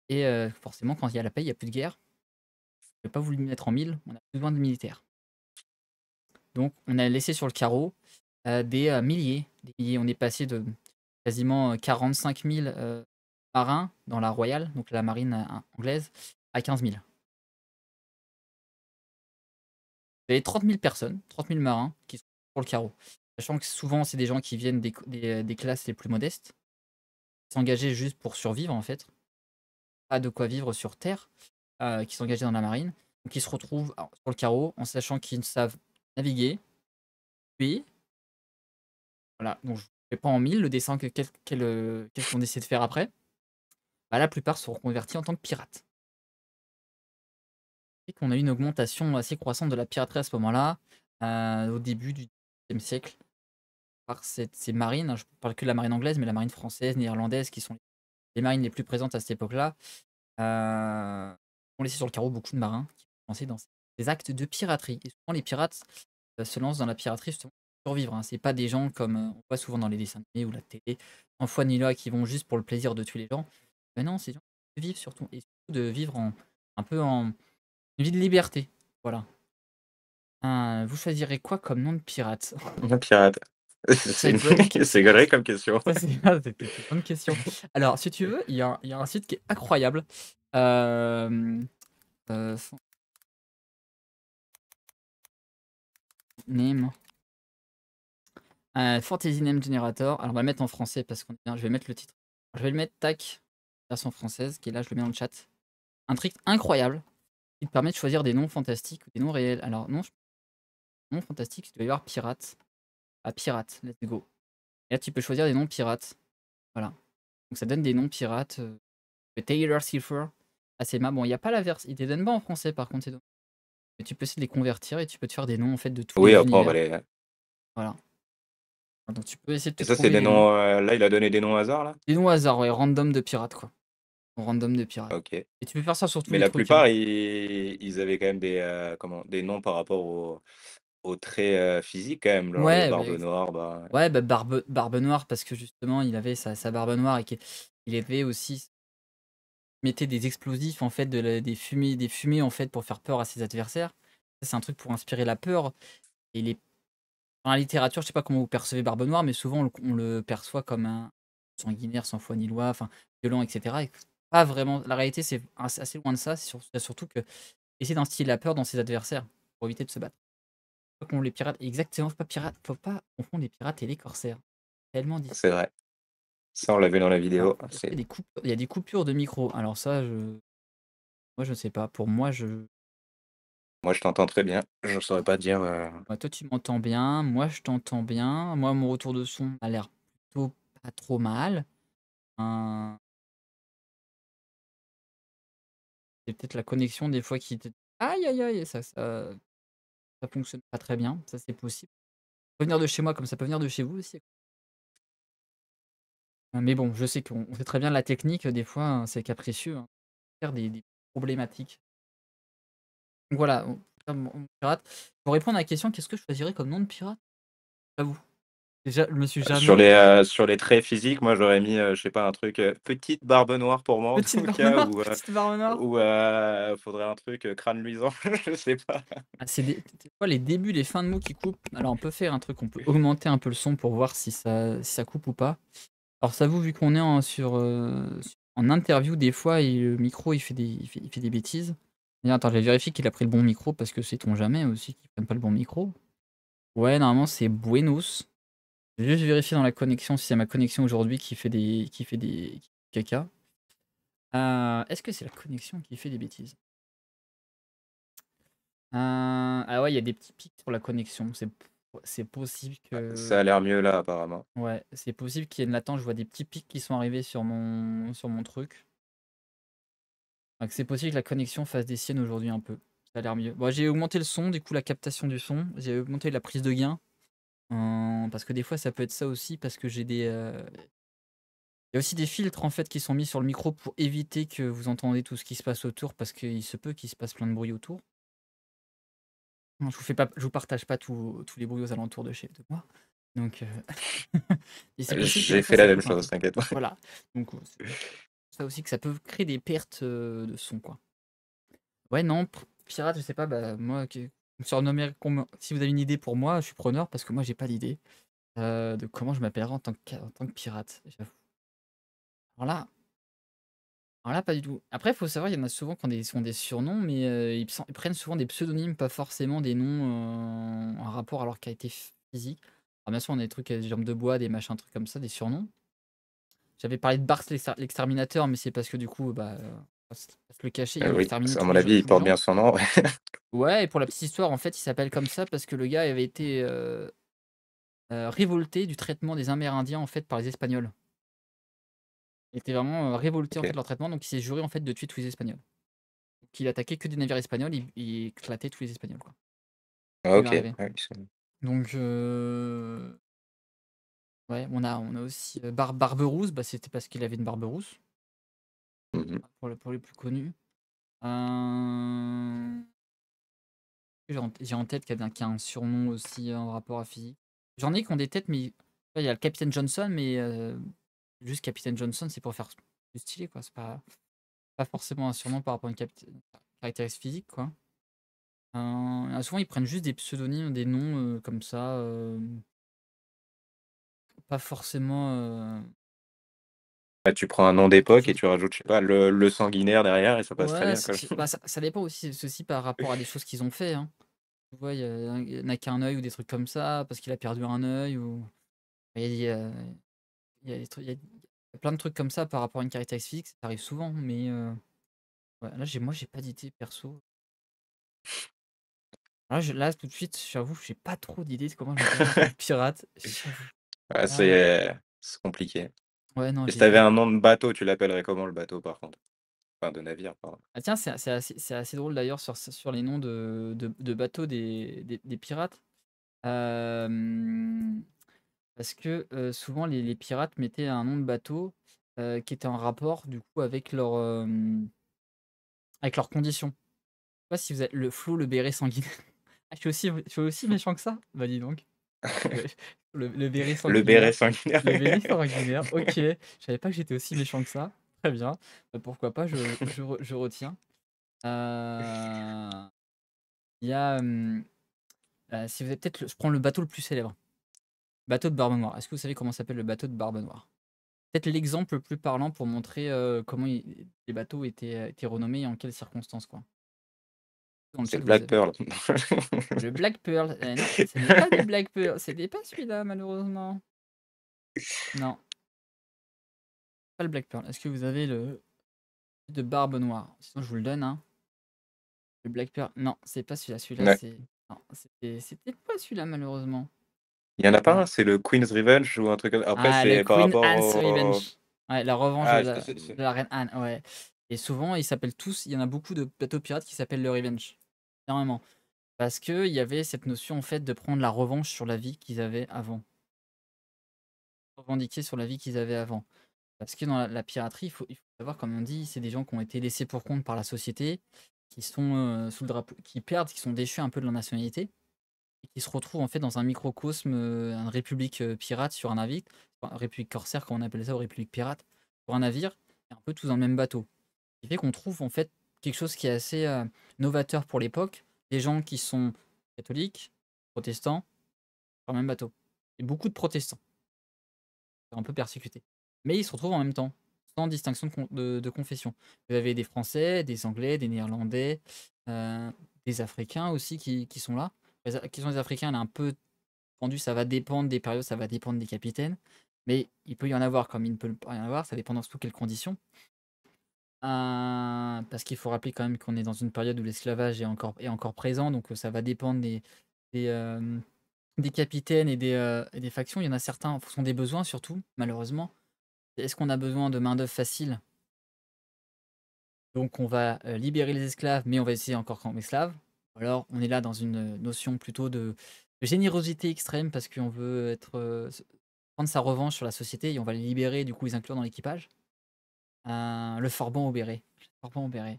Et forcément, quand il y a la paix, il y a plus de guerre. On n'a pas voulu mettre en mille, on a besoin de militaires. Donc on a laissé sur le carreau, des milliers, des milliers. On est passé de quasiment, 45 000, marins dans la Royal, donc la marine, anglaise, à 15 000. Il y avait 30 000 personnes, 30 000 marins qui sont sur le carreau. Sachant que souvent, c'est des gens qui viennent des classes les plus modestes, qui s'engageaient juste pour survivre en fait, pas de quoi vivre sur terre, qui s'engageaient dans la marine. Donc ils se retrouvent sur le carreau en sachant qu'ils ne savent naviguer, puis voilà, donc je ne fais pas en mille le dessin qu'est-ce qu'on essaie de faire après. Bah, la plupart sont reconvertis en tant que pirates. Et qu'on a eu une augmentation assez croissante de la piraterie à ce moment-là, au début du XXe siècle, par ces marines, hein, je parle que de la marine anglaise, mais la marine française, néerlandaise, qui sont les marines les plus présentes à cette époque-là, ont laissé sur le carreau beaucoup de marins qui ont lancé dans des actes de piraterie. Et souvent, les pirates se lancent dans la piraterie justement pour survivre. Hein. C'est pas des gens comme on voit souvent dans les dessins animés ou la télé, en foi ni loi, qui vont juste pour le plaisir de tuer les gens. Mais non, c'est des gens qui vivent surtout, et surtout de vivre un peu en une vie de liberté. Voilà. Vous choisirez quoi comme nom de pirate? Un pirate. Très C'est une bonne c'est question. galerie comme question. Ça, c'était une bonne question. Alors, si tu veux, il y a un site qui est incroyable. Son name, Fantasy Name Generator. Alors, on va le mettre en français parce qu'on est bien. Je vais mettre le titre. Je vais le mettre, tac, version française, qui est là, je le mets dans le chat. Un truc incroyable qui te permet de choisir des noms fantastiques ou des noms réels. Alors, nom fantastique, tu dois y avoir pirate. Ah, pirate, let's go. Et là, tu peux choisir des noms pirates. Voilà. Donc, ça donne des noms pirates. Taylor Cipher. Ah, c'est bon, il y a pas la version. Il te les donne pas en français, par contre, c'est dommage. Mais tu peux essayer de les convertir et tu peux te faire des noms en fait de tous Oui, les après on va univers. les Voilà. Donc tu peux essayer de te et ça, c'est trouver des les noms. noms, là, il a donné des noms au hasard, là? Des noms au hasard, ouais, random de pirates, quoi. Random de pirates. OK. Et tu peux faire ça sur tous Mais les la trucs, hein. plupart, ils avaient quand même des, comment? Des noms par rapport aux traits, physiques quand même, genre le Ouais, Barbe Noire, bah, ouais, bah, Barbe Noire, parce que justement, il avait sa barbe noire et qu'il avait aussi mettait des explosifs, en fait, des fumées, en fait, pour faire peur à ses adversaires. Ça, c'est un truc pour inspirer la peur. Et dans la littérature, je sais pas comment vous percevez Barbe Noire, mais souvent on le perçoit comme un sanguinaire, sans foi ni loi, enfin violent, et cetera. Et pas vraiment. La réalité, c'est assez loin de ça. C'est surtout que essayer d'instiller la peur dans ses adversaires pour éviter de se battre. Faut pas qu'on les pirates, exactement, faut pas confondre les pirates et les corsaires. Tellement différent. c'est vrai. Ça, on l'a vu dans la Alors, vidéo, est-ce c'est qu'il y a des coupures, il y a des coupures de micro. Alors ça, moi je sais pas. Pour moi, moi, je t'entends très bien. Je saurais pas dire, toi tu m'entends bien, moi je t'entends bien. Moi, mon retour de son a l'air plutôt pas trop mal. Hein, c'est peut-être la connexion des fois qui te aïe aïe aïe, ça fonctionne pas très bien, ça c'est possible. Ça peut venir de chez moi comme ça peut venir de chez vous aussi. Mais bon, je sais qu'on sait très bien la technique, des fois, hein, c'est capricieux, hein, faire des problématiques. Donc voilà, mon pirate. Pour répondre à la question, qu'est-ce que je choisirais comme nom de pirate? J'avoue, déjà, je me suis jamais sur les traits physiques, moi, j'aurais mis, je sais pas, un truc, petite barbe noire pour moi, en petite tout barbe cas, noire, petite barbe noire. ou, faudrait un truc, crâne luisant, je sais pas. Ah, c'est des fois les débuts, les fins de mots qui coupent. Alors on peut faire un truc, on peut augmenter un peu le son pour voir si ça coupe ou pas. Alors ça vous, vu qu'on est en interview, des fois, et le micro, il fait des bêtises. Et attends, je vais vérifier qu'il a pris le bon micro, parce que sait-on jamais aussi qu'il prenne pas le bon micro. Ouais, normalement, c'est Buenos. Je vais juste vérifier dans la connexion si c'est ma connexion aujourd'hui qui fait des caca. Est-ce que c'est la connexion qui fait des bêtises? Ah ouais, ouais, il y a des petits pics sur la connexion. C'est possible que. Ça a l'air mieux là, apparemment. Ouais, c'est possible qu'il y ait une latence. Je vois des petits pics qui sont arrivés sur mon truc. Donc c'est possible que la connexion fasse des siennes aujourd'hui un peu. Ça a l'air mieux. Bon, j'ai augmenté le son, du coup la captation du son. J'ai augmenté la prise de gain. Parce que des fois ça peut être ça aussi, parce que j'ai des. Il y a aussi des filtres en fait qui sont mis sur le micro pour éviter que vous entendez tout ce qui se passe autour, parce qu'il se peut qu'il se passe plein de bruit autour. Non, je vous partage pas tous les bruits aux alentours de moi. Donc, et c'est possible que des J'ai fois fait la ça même coupe un chose, peu. t'inquiète pas. Voilà. Donc, c'est ça aussi que ça peut créer des pertes de son, quoi. Ouais, non, pirate, je sais pas, bah, moi, surnommer, si vous avez une idée pour moi, je suis preneur parce que moi, j'ai pas d'idée de comment je m'appellerai en tant que pirate, j'avoue. Alors là, pas du tout. Après, il faut savoir, il y en a souvent qui ont des surnoms, mais ils prennent souvent des pseudonymes, pas forcément des noms en rapport à leur qualité physique. Alors, bien sûr, on a des trucs, des jambes de bois, des machins, trucs comme ça, des surnoms. J'avais parlé de Bart l'exterminateur, mais c'est parce que du coup, bah, on va se le cacher, il Oui, exterminait à mon avis, il tous les porte gens. bien son nom. Ouais, et pour la petite histoire, en fait, il s'appelle comme ça parce que le gars avait été révolté du traitement des Amérindiens en fait par les Espagnols. Il était vraiment révolté en fait Ok. de leur traitement, donc il s'est juré en fait de tuer tous les Espagnols. Donc il attaquait que des navires espagnols, il éclatait tous les Espagnols, quoi. Ah, Il lui ok. arrivait. Ouais, Donc ouais, on a aussi Barberousse, bah, c'était parce qu'il avait une barbe rousse, Mhm. pour les plus connus. Euh, j'ai en tête qui a un surnom aussi en rapport à physique. J'en ai qui ont des têtes, mais il y a le Capitaine Johnson, mais juste Capitaine Johnson, c'est pour faire plus stylé, quoi. C'est pas forcément un surnom par rapport à une caractéristique physique, quoi. Souvent, ils prennent juste des pseudonymes, des noms comme ça, pas forcément Ouais, tu prends un nom d'époque et chose. tu rajoutes, je sais pas, le sanguinaire derrière et ça passe très Ouais, bien, quoi. bah, ça dépend aussi ceci par rapport à des choses qu'ils ont fait, hein. Tu vois, il y en a qu'un œil ou des trucs comme ça, parce qu'il a perdu un œil, ou il y a des trucs, il y a plein de trucs comme ça par rapport à une caractéristique physique, ça arrive souvent, mais ouais, là, j'ai pas d'idée perso. Là, tout de suite, j'avoue, j'ai pas trop d'idées de comment je m'appellerais en tant que pirate, j'avoue. Ouais, Là, c'est compliqué. ouais, non, Et si j'ai t'avais pas. un nom de bateau, tu l'appellerais comment le bateau, par contre? Enfin, de navire, pardon. Ah tiens, c'est assez drôle d'ailleurs sur les noms de bateaux des pirates. Hem, Parce que souvent les pirates mettaient un nom de bateau qui était en rapport du coup avec leurs conditions. Je sais pas si vous avez le flot, le béret sanguinaire. Ah, je suis aussi méchant que ça? Bah, dis donc. Ouais, le béret Le béret sanguinaire. sanguinaire. Le béret sanguinaire, OK. Je savais pas que j'étais aussi méchant que ça. Très bien. Bah, pourquoi pas, je retiens. Heu, il y a, si vous avez peut-être je prends le bateau le plus célèbre. Bateau de Barbe Noire. Est-ce que vous savez comment s'appelle le bateau de Barbe Noire? Peut-être l'exemple le plus parlant pour montrer comment les bateaux étaient renommés et en quelles circonstances, quoi. Dans le C'est chat, le vous Black avez. Pearl. Le Black Pearl. Non, ce n'est pas le Black Pearl. C'était pas celui-là, malheureusement. Non, pas le Black Pearl. Est-ce que vous avez le de Barbe Noire? Sinon, je vous le donne, hein. Le Black Pearl. Non, c'est pas celui-là. Celui-là, Ouais. c'est. Non, c'était pas celui-là, malheureusement. Il y en a pas Euh, un, c'est le Queen's Revenge ou un truc comme après, Ah, le c'est par Queen rapport Anne's au Revenge. Ouais, la revanche de ah, la, de la reine Anne, ouais. Et souvent, ils s'appellent tous. Il y en a beaucoup de bateaux pirates qui s'appellent le Revenge. Énormément. Parce qu'il y avait cette notion, en fait, de prendre la revanche sur la vie qu'ils avaient avant. Revendiquer sur la vie qu'ils avaient avant. Parce que dans la piraterie, il faut savoir, comme on dit, c'est des gens qui ont été laissés pour compte par la société, qui sont sous le drapeau, qui perdent, qui sont déchus un peu de leur nationalité, et qui se retrouvent en fait dans un microcosme, une république pirate sur un navire, enfin, république corsaire, comme on appelle ça, ou république pirate, sur un navire, et un peu tous dans le même bateau. Ce qui fait qu'on trouve en fait quelque chose qui est assez novateur pour l'époque, des gens qui sont catholiques, protestants, sur le même bateau. Et beaucoup de protestants, un peu persécutés. Mais ils se retrouvent en même temps, sans distinction de confession. Vous avez des Français, des Anglais, des Néerlandais, des Africains aussi qui sont là. La question des Africains, elle est un peu tendue, ça va dépendre des périodes, ça va dépendre des capitaines. Mais il peut y en avoir comme il ne peut pas y en avoir, ça dépend dans surtout quelles conditions. Parce qu'il faut rappeler quand même qu'on est dans une période où l'esclavage est encore présent, donc ça va dépendre des, hem, des capitaines et des factions. Il y en a certains en fonction des besoins surtout, malheureusement. Est-ce qu'on a besoin de main-d'œuvre facile? Donc on va, libérer les esclaves, mais on va essayer encore comme esclaves. Ou alors on est là dans une, notion plutôt de générosité extrême parce qu'on veut prendre sa revanche sur la société et on va les libérer, du coup les inclure dans l'équipage. Le Forban au béret. Le Forban au béret.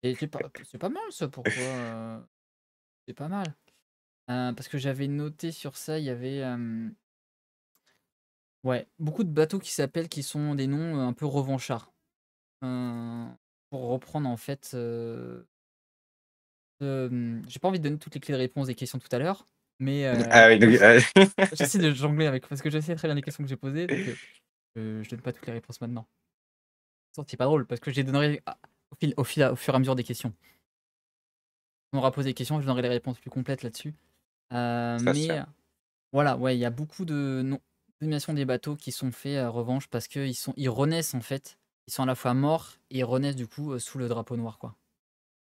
Et c'est pas mal ça, pourquoi, c'est pas mal. Parce que j'avais noté sur ça, il y avait, ouais, beaucoup de bateaux qui sont des noms, un peu revanchards. Heu, pour reprendre en fait, j'ai pas envie de donner toutes les clés de réponse des questions tout à l'heure, mais Ah oui, donc j'essaie de jongler avec parce que je sais très bien les questions que j'ai posées, donc je donne pas toutes les réponses maintenant. C'est pas drôle parce que je les donnerai au fur et à mesure des questions. On aura posé des questions, je donnerai les réponses plus complètes là-dessus. ça se Mais tient. voilà, ouais, il y a beaucoup de non d'animation des bateaux qui sont faits, revanche parce qu'ils renaissent en fait. Ils sont à la fois morts et ils renaissent du coup, sous le drapeau noir, quoi.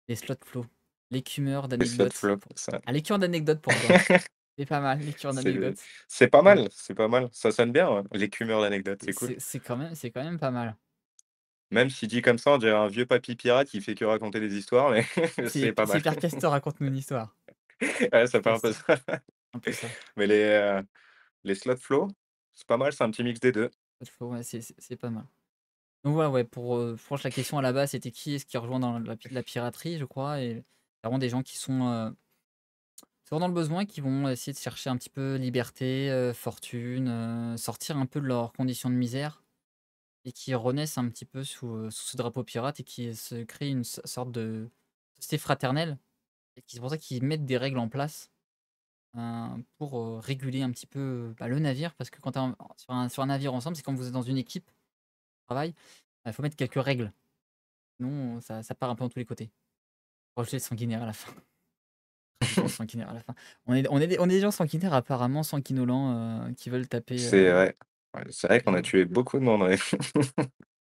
Les slot flow, l'écumeur Les slot d'anecdotes. flop, ça. L'écure d'anecdotes pour toi. C'est pas mal, l'écure C'est d'anecdotes. c'est pas Mmh. mal, c'est pas mal. Ça sonne bien, ouais, l'écumeur d'anecdotes, c'est cool. C'est quand même pas mal. Même si dit comme ça, on dirait un vieux papy pirate qui fait que raconter des histoires, mais c'est pas C'est mal. Hyper Castor, raconte-nous une histoire. Ouais, ça fait un peu Castor, ça. un peu ça. Mais les slot flow, c'est pas mal, c'est un petit mix des 2. Ouais, c'est pas mal. Donc voilà, ouais, pour la question à la base, c'était qui est-ce qui rejoint dans la piraterie, je crois et c'est vraiment des gens qui sont dans le besoin, qui vont essayer de chercher un petit peu liberté, fortune, sortir un peu de leurs conditions de misère et qui renaissent un petit peu sous ce drapeau pirate et qui se créent une sorte de société fraternelle et c'est pour ça qu'ils mettent des règles en place, pour, réguler un petit peu, bah, le navire parce que quand tu es sur un navire ensemble, c'est quand vous êtes dans une équipe de travail, il faut mettre quelques règles. Sinon, ça part un peu dans tous les côtés. Rejeter le sanguinaire à la fin. Tradition sanguinaire à la fin. On est des gens sanguinaires apparemment sanguinolents, qui veulent taper, C'est vrai. Ouais, c'est vrai taper qu'on a tué beaucoup de monde, ouais.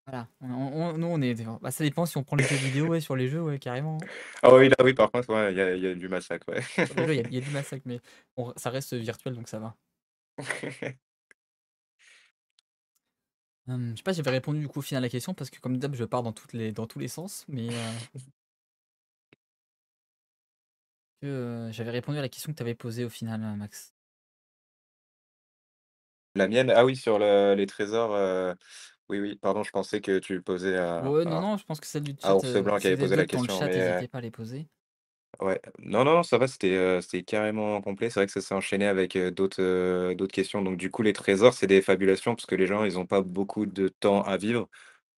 voilà. Nous on est bah, ça dépend si on prend les jeux vidéo, ouais, sur les jeux, ouais, carrément. Ah oui, là, oui, par contre, ouais, il y a du massacre, ouais. Sur les jeux, il y a du massacre, mais bon, ça reste virtuel, donc ça va. Je sais pas si j'avais répondu du coup au final à la question parce que comme d'hab, je pars dans tous les sens, mais j'avais répondu à la question que tu avais posée au final, Max. La mienne? Ah oui, sur les trésors, oui, oui, pardon, je pensais que tu posais Ouais, non, non, je pense que celle du à chat, Ours Blanc qui si avait vous êtes posé la d'autres dans le question, chat, mais hésitez pas à les poser. ouais. Non, non, non, ça va, c'était carrément complet. C'est vrai que ça s'est enchaîné avec, d'autres questions. Donc du coup, les trésors, c'est des fabulations parce que les gens, ils ont pas beaucoup de temps à vivre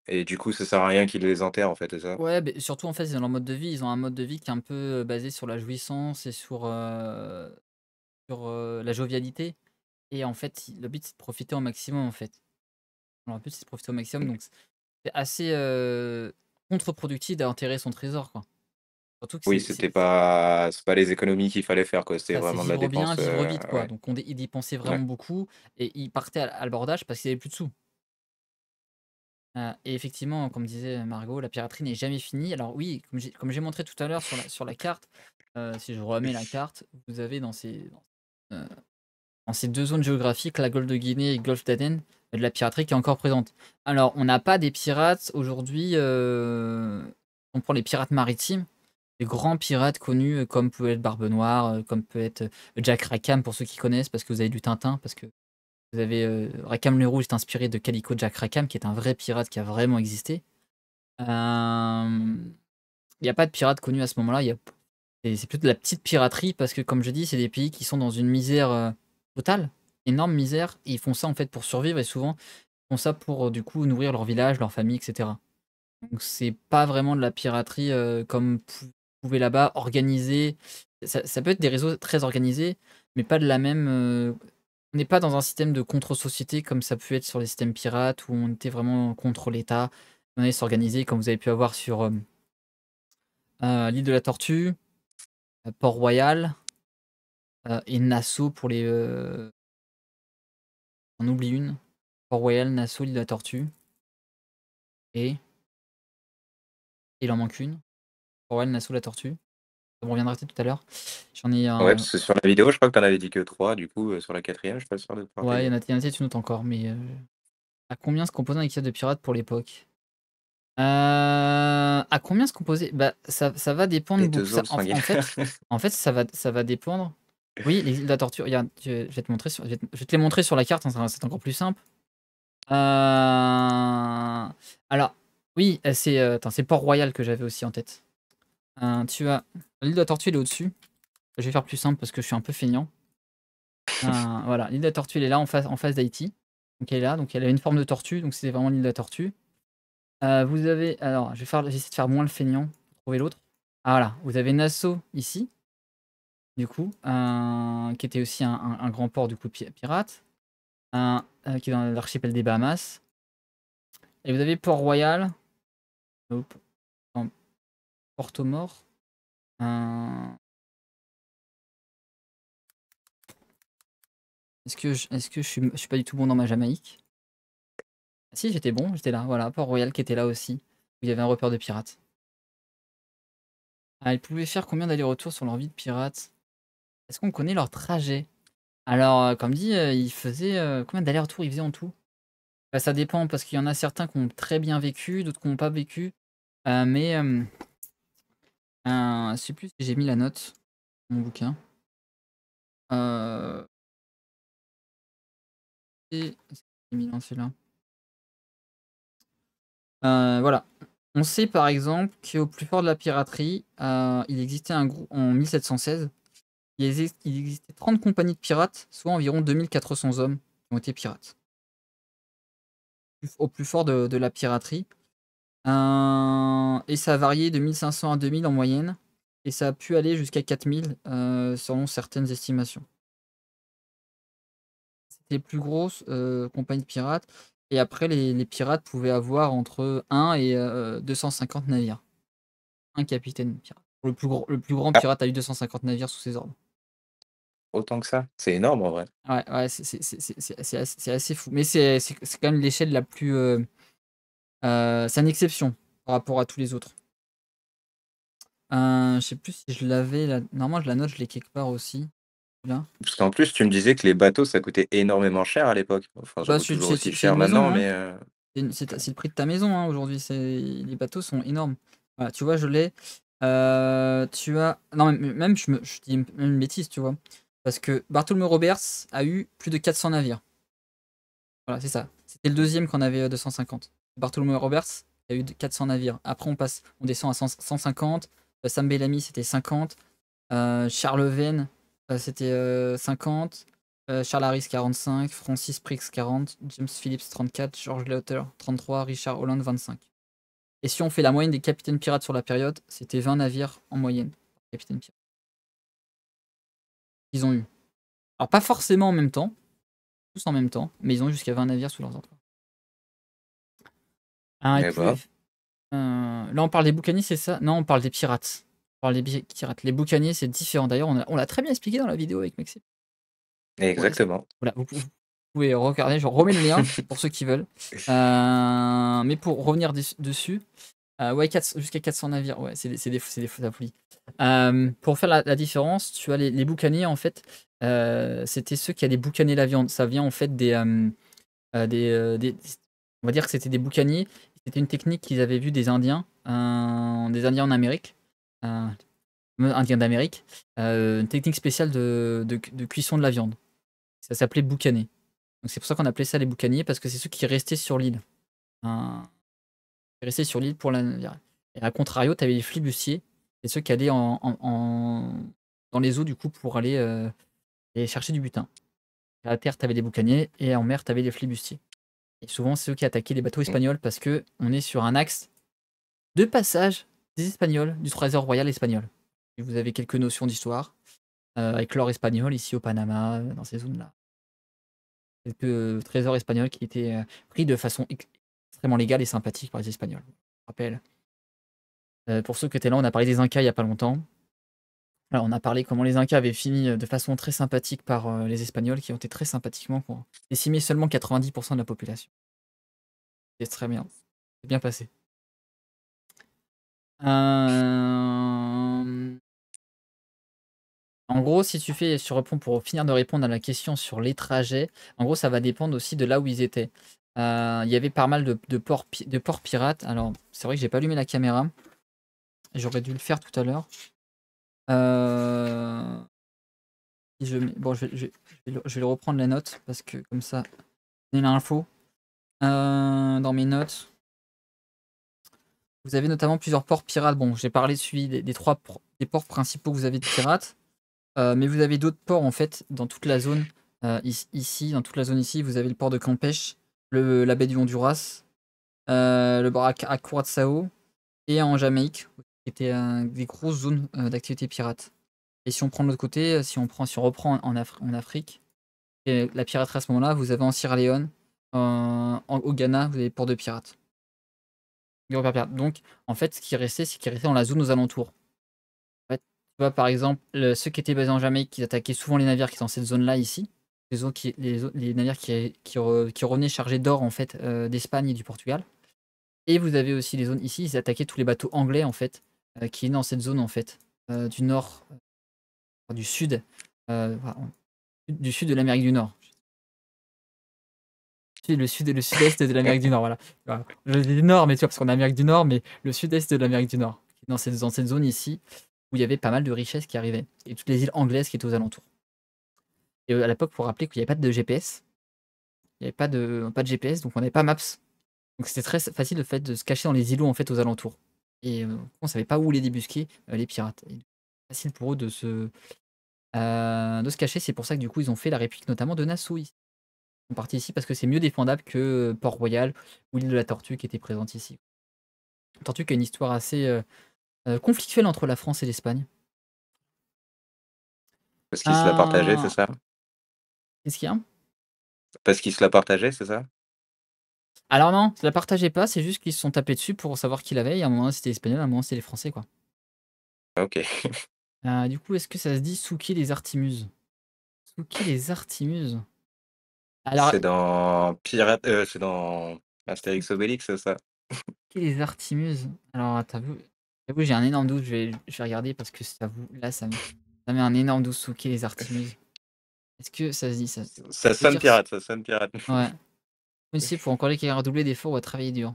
et du coup, ça sert à rien qu'ils les enterrent, en fait, c'est ça? Ouais, beh, surtout, en fait, c'est dans leur mode de vie. Ils ont un mode de vie qui est un peu, basé sur la jouissance et sur la jovialité et en fait, le but, c'est de profiter au maximum, en fait. Leur but, c'est de profiter au maximum, donc c'est assez, contre-productif d'enterrer son trésor, quoi. Surtout que Oui, c'est pas les économies qu'il fallait faire, quoi. C'était c'est vraiment de la vivre bien, dépense, vivre vite, quoi. ouais, Donc ils dépensaient ouais. vraiment beaucoup et ils partaient à l'abordage parce qu'ils avaient plus de sous. Et effectivement, comme disait Margot, la piraterie n'est jamais finie. Alors oui, comme j'ai montré tout à l'heure sur la carte, si je remets la carte, vous avez heu, dans ces 2 zones géographiques, la Golfe de Guinée et le Golfe d'Aden, de la piraterie qui est encore présente. Alors, on n'a pas des pirates aujourd'hui, on prend les pirates maritimes, les grands pirates connus, comme peut être Barbe Noire, comme peut être, Jack Rackham pour ceux qui connaissent, parce que vous avez du Tintin, parce que vous avez, Rackham le Rouge est inspiré de Calico Jack Rackham, qui est un vrai pirate qui a vraiment existé. Hem, il y a pas de pirates connus à ce moment-là, il y a c'est plutôt de la petite piraterie parce que comme je dis, c'est des pays qui sont dans une misère, totale, énorme misère et ils font ça en fait pour survivre et souvent ils font ça pour, du coup nourrir leur village, leur famille et cetera. Donc c'est pas vraiment de la piraterie, comme pouvait là-bas organiser. Ça peut être des réseaux très organisés, mais pas de la même, on n'est pas dans un système de contre-société comme ça peut être sur les systèmes pirates où on était vraiment contre l'État. On allait s'organiser comme vous avez pu avoir sur, l'île de la Tortue, Port-Royal. Et Nassau pour les, on oublie une. Port-Royal, Nassau, l'île de la Tortue et Il en manque une. Orwell, Nassau, la tortue. Ça me reviendra peut-être tout à l'heure. J'en ai Ouais, un. parce que sur la vidéo, je crois que tu en avais dit que 3 du coup, sur la quatrième je suis pas sûr de pouvoir Ouais, t'aider. il y en a peut-être une autre encore, mais à combien se composait un équipage de pirates pour l'époque? À combien se composait? Bah, ça va dépendre Les beaucoup. 2 Ça, autres sanguinaires. en fait, ça va dépendre. Oui, les îles de la Tortue. Regarde, je vais te montrer je vais te les montrer sur la carte, hein, c'est encore plus simple. Alors, oui, attends, c'est Port-Royal que j'avais aussi en tête. Tu as l'île de la Tortue, elle est au-dessus. Je vais faire plus simple parce que je suis un peu feignant. Voilà, l'île de la Tortue, elle est là en face d'Haïti. Donc elle est là, donc elle a une forme de tortue, donc c'est vraiment l'île de la Tortue. Vous avez alors je vais essayer de faire moins le feignant pour trouver l'autre. Ah voilà, vous avez Nassau ici, du coup, qui était aussi un grand port du coup pirate, qui est dans l'archipel des Bahamas. Et vous avez Port-Royal, hop, non, Porto-Mort. Heu, est-ce que je suis pas du tout bon dans ma Jamaïque? Ah si, j'étais bon, j'étais là, voilà, Port-Royal qui était là aussi, où il y avait un repère de pirates. Ah, ils pouvaient faire combien d'allers-retours sur leur vie de pirates? Est-ce qu'on connaît leur trajet? Alors, comme dit, ils faisaient, combien d'allers-retours ils faisaient en tout? Bah, ça dépend parce qu'il y en a certains qui ont très bien vécu, d'autres qui ont pas vécu. Mais, je sais plus si j'ai mis la note dans mon bouquin. Heu et est-ce que j'ai mis dans celui-là? Voilà. On sait par exemple qu'au plus fort de la piraterie, il existait un groupe en 1716, il existait 30 compagnies de pirates, soit environ 2 400 hommes qui ont été pirates. Au plus fort de la piraterie. Et ça a varié de 1 500 à 2 000 en moyenne et ça a pu aller jusqu'à 4 000 selon certaines estimations. C'était les plus grosses, compagnies de pirates et après les pirates pouvaient avoir entre 1 et 250 navires. Un capitaine pirate. Le plus grand Ah, pirate a eu 250 navires sous ses ordres. autant que ça? C'est énorme en vrai. Ouais, ouais, c'est assez fou. Mais c'est quand même l'échelle la plus, c'est une exception par rapport à tous les autres. Je sais plus si je l'avais là, normalement je la note, je l'ai quelque part aussi, là. Parce qu'en plus, tu me disais que les bateaux, ça coûtait énormément cher à l'époque. Enfin, ça Bah, coûte c'est toujours c'est aussi c'est c'est cher une maison, maintenant, hein. mais C'est le prix de ta maison, hein, aujourd'hui, les bateaux sont énormes. Voilà, tu vois, je l'ai. Tu as non, même je dis même une bêtise, tu vois? Parce que Bartholomew Roberts a eu plus de 400 navires. Voilà, c'est ça. C'était le deuxième qu'on avait, 250. Bartholomew Roberts a eu 400 navires. Après on descend à 150. Sam Bellamy, c'était 50. Charles Vane, c'était, 50. Charles Harris, 45. Francis Prix, 40. James Phillips, 34. George Lauter, 33. Richard Holland, 25. Et si on fait la moyenne des capitaines pirates sur la période, c'était 20 navires en moyenne, capitaine pirate. Ils ont eu. Alors pas forcément en même temps, tous en même temps, mais ils ont eu jusqu'à 20 navires sous leurs ordres. Ah, ils eh pouvaient bah, f là on parle des boucaniers, c'est ça? Non, on parle des pirates. On parle des pirates. Les boucaniers, c'est différent. D'ailleurs, on l'a très bien expliqué dans la vidéo avec Maxime. Ouais, exactement. voilà, vous pouvez regarder, je remets le lien pour ceux qui veulent. Mais pour revenir dessus, ouais, jusqu'à 400 navires, ouais, c'est de la folie. Pour faire la différence, tu as les boucaniers, en fait, c'était ceux qui allaient boucaner la viande. Ça vient en fait des on va dire que c'était des boucaniers. C'était une technique qu'ils avaient vue des Indiens en Amérique, heu, Indiens d'Amérique, une technique spéciale de cuisson de la viande. Ça s'appelait boucaner. Donc c'est pour ça qu'on appelait ça les boucaniers parce que c'est ceux qui restaient sur l'île. Hein, qui restaient sur l'île pour la navire et à contrario, tu avais les flibustiers, c'est ceux qui allaient dans les eaux du coup pour aller chercher du butin. À terre, tu avais les boucaniers et en mer, tu avais les flibustiers et souvent, c'est eux qui attaquaient les bateaux Mmh. espagnols parce que on est sur un axe de passage des Espagnols, du trésor royal espagnol. Et vous avez quelques notions d'histoire, avec l'or espagnol ici au Panama, dans ces zones-là. Quelques trésors espagnols qui étaient, pris de façon extrêmement légale et sympathique par les Espagnols. Je rappelle, pour ceux qui étaient là, on a parlé des Incas il y a pas longtemps. Alors on a parlé comment les Incas avaient fini, de façon très sympathique par, les Espagnols qui ont été très sympathiquement qui ont décimé seulement 90 de la population. C'est très bien. C'est bien passé. Hem, En gros, si tu fais sur réponds pour finir de répondre à la question sur les trajets, en gros, ça va dépendre aussi de là où ils étaient. Il y avait pas mal de ports pirates. Alors, c'est vrai que j'ai pas allumé la caméra. J'aurais dû le faire tout à l'heure. Heu, si je mets bon, je vais le reprendre les notes parce que comme ça, j'ai l'info. Dans mes notes, vous avez notamment plusieurs ports pirates. Bon, j'ai parlé de celui des 3 ports principaux que vous avez de pirates. Mais vous avez d'autres ports en fait dans toute la zone. Ici, dans toute la zone ici, vous avez le port de Campeche, la baie du Honduras, le port à Curaçao et en Jamaïque, qui étaient des grosses zones d'activité pirate. Et si on prend de l'autre côté, si on reprend en Afrique, et la piraterie à ce moment-là, vous avez en Sierra Leone, au Ghana, vous avez le port de pirates. Des repères pirates. Donc, en fait, ce qui restait, c'est qu'il restait dans la zone aux alentours. Ouais, tu vois, par exemple, ceux qui étaient basés en Jamaïque, qui attaquaient souvent les navires qui sont dans cette zone-là ici, les navires qui revenaient chargés d'or en fait d'Espagne et du Portugal. Et vous avez aussi les zones ici, ils attaquaient tous les bateaux anglais en fait, qui étaient dans cette zone en fait, du nord, du sud, voilà, du sud de l'Amérique du Nord. Le sud-est de l'Amérique du Nord, voilà. Voilà. Je dis nord, mais tu vois, parce qu'on est en Amérique du Nord, mais le sud-est de l'Amérique du Nord, dans cette zone ici, où il y avait pas mal de richesses qui arrivaient, et toutes les îles anglaises qui étaient aux alentours. Et à l'époque, pour rappeler qu'il n'y avait pas de GPS, il n'y avait pas de GPS, donc on n'avait pas Maps. Donc c'était très facile le fait de se cacher dans les îlots en fait aux alentours. Et on savait pas où les débusquer, les pirates. Et facile pour eux de se cacher. C'est pour ça que du coup ils ont fait la réplique notamment de Nassau ici. Ils sont partis ici parce que c'est mieux défendable que Port-Royal ou l'île de la Tortue qui était présente ici. Tortue qui a une histoire assez conflictuelle entre la France et l'Espagne. Parce qu'il se l'a partagé, c'est Euh, ça? Qu'est-ce qu'il y a? Parce qu'il se l'a partagé, c'est ça? Alors non, je la partageais pas, c'est juste qu'ils se sont tapés dessus pour savoir qui l'avait. Et à un moment c'était espagnol, à un moment c'était les Français quoi. OK. Du coup, est-ce que ça se dit Souki les Artimuses? Souki les Artimuses. Alors, C'est dans Astérix Obélix, c'est ça? Souki les Artimuses. Alors, t'avoue, j'ai un énorme doute. Je vais regarder parce que là, ça met un énorme doute. Souki les Artimuses. Est-ce que ça se dit ça? Ça Je veux sonne dire, pirate, ça sonne pirate. ouais. Ici, pour encore les carrières redoubler des fois, on va travailler dur.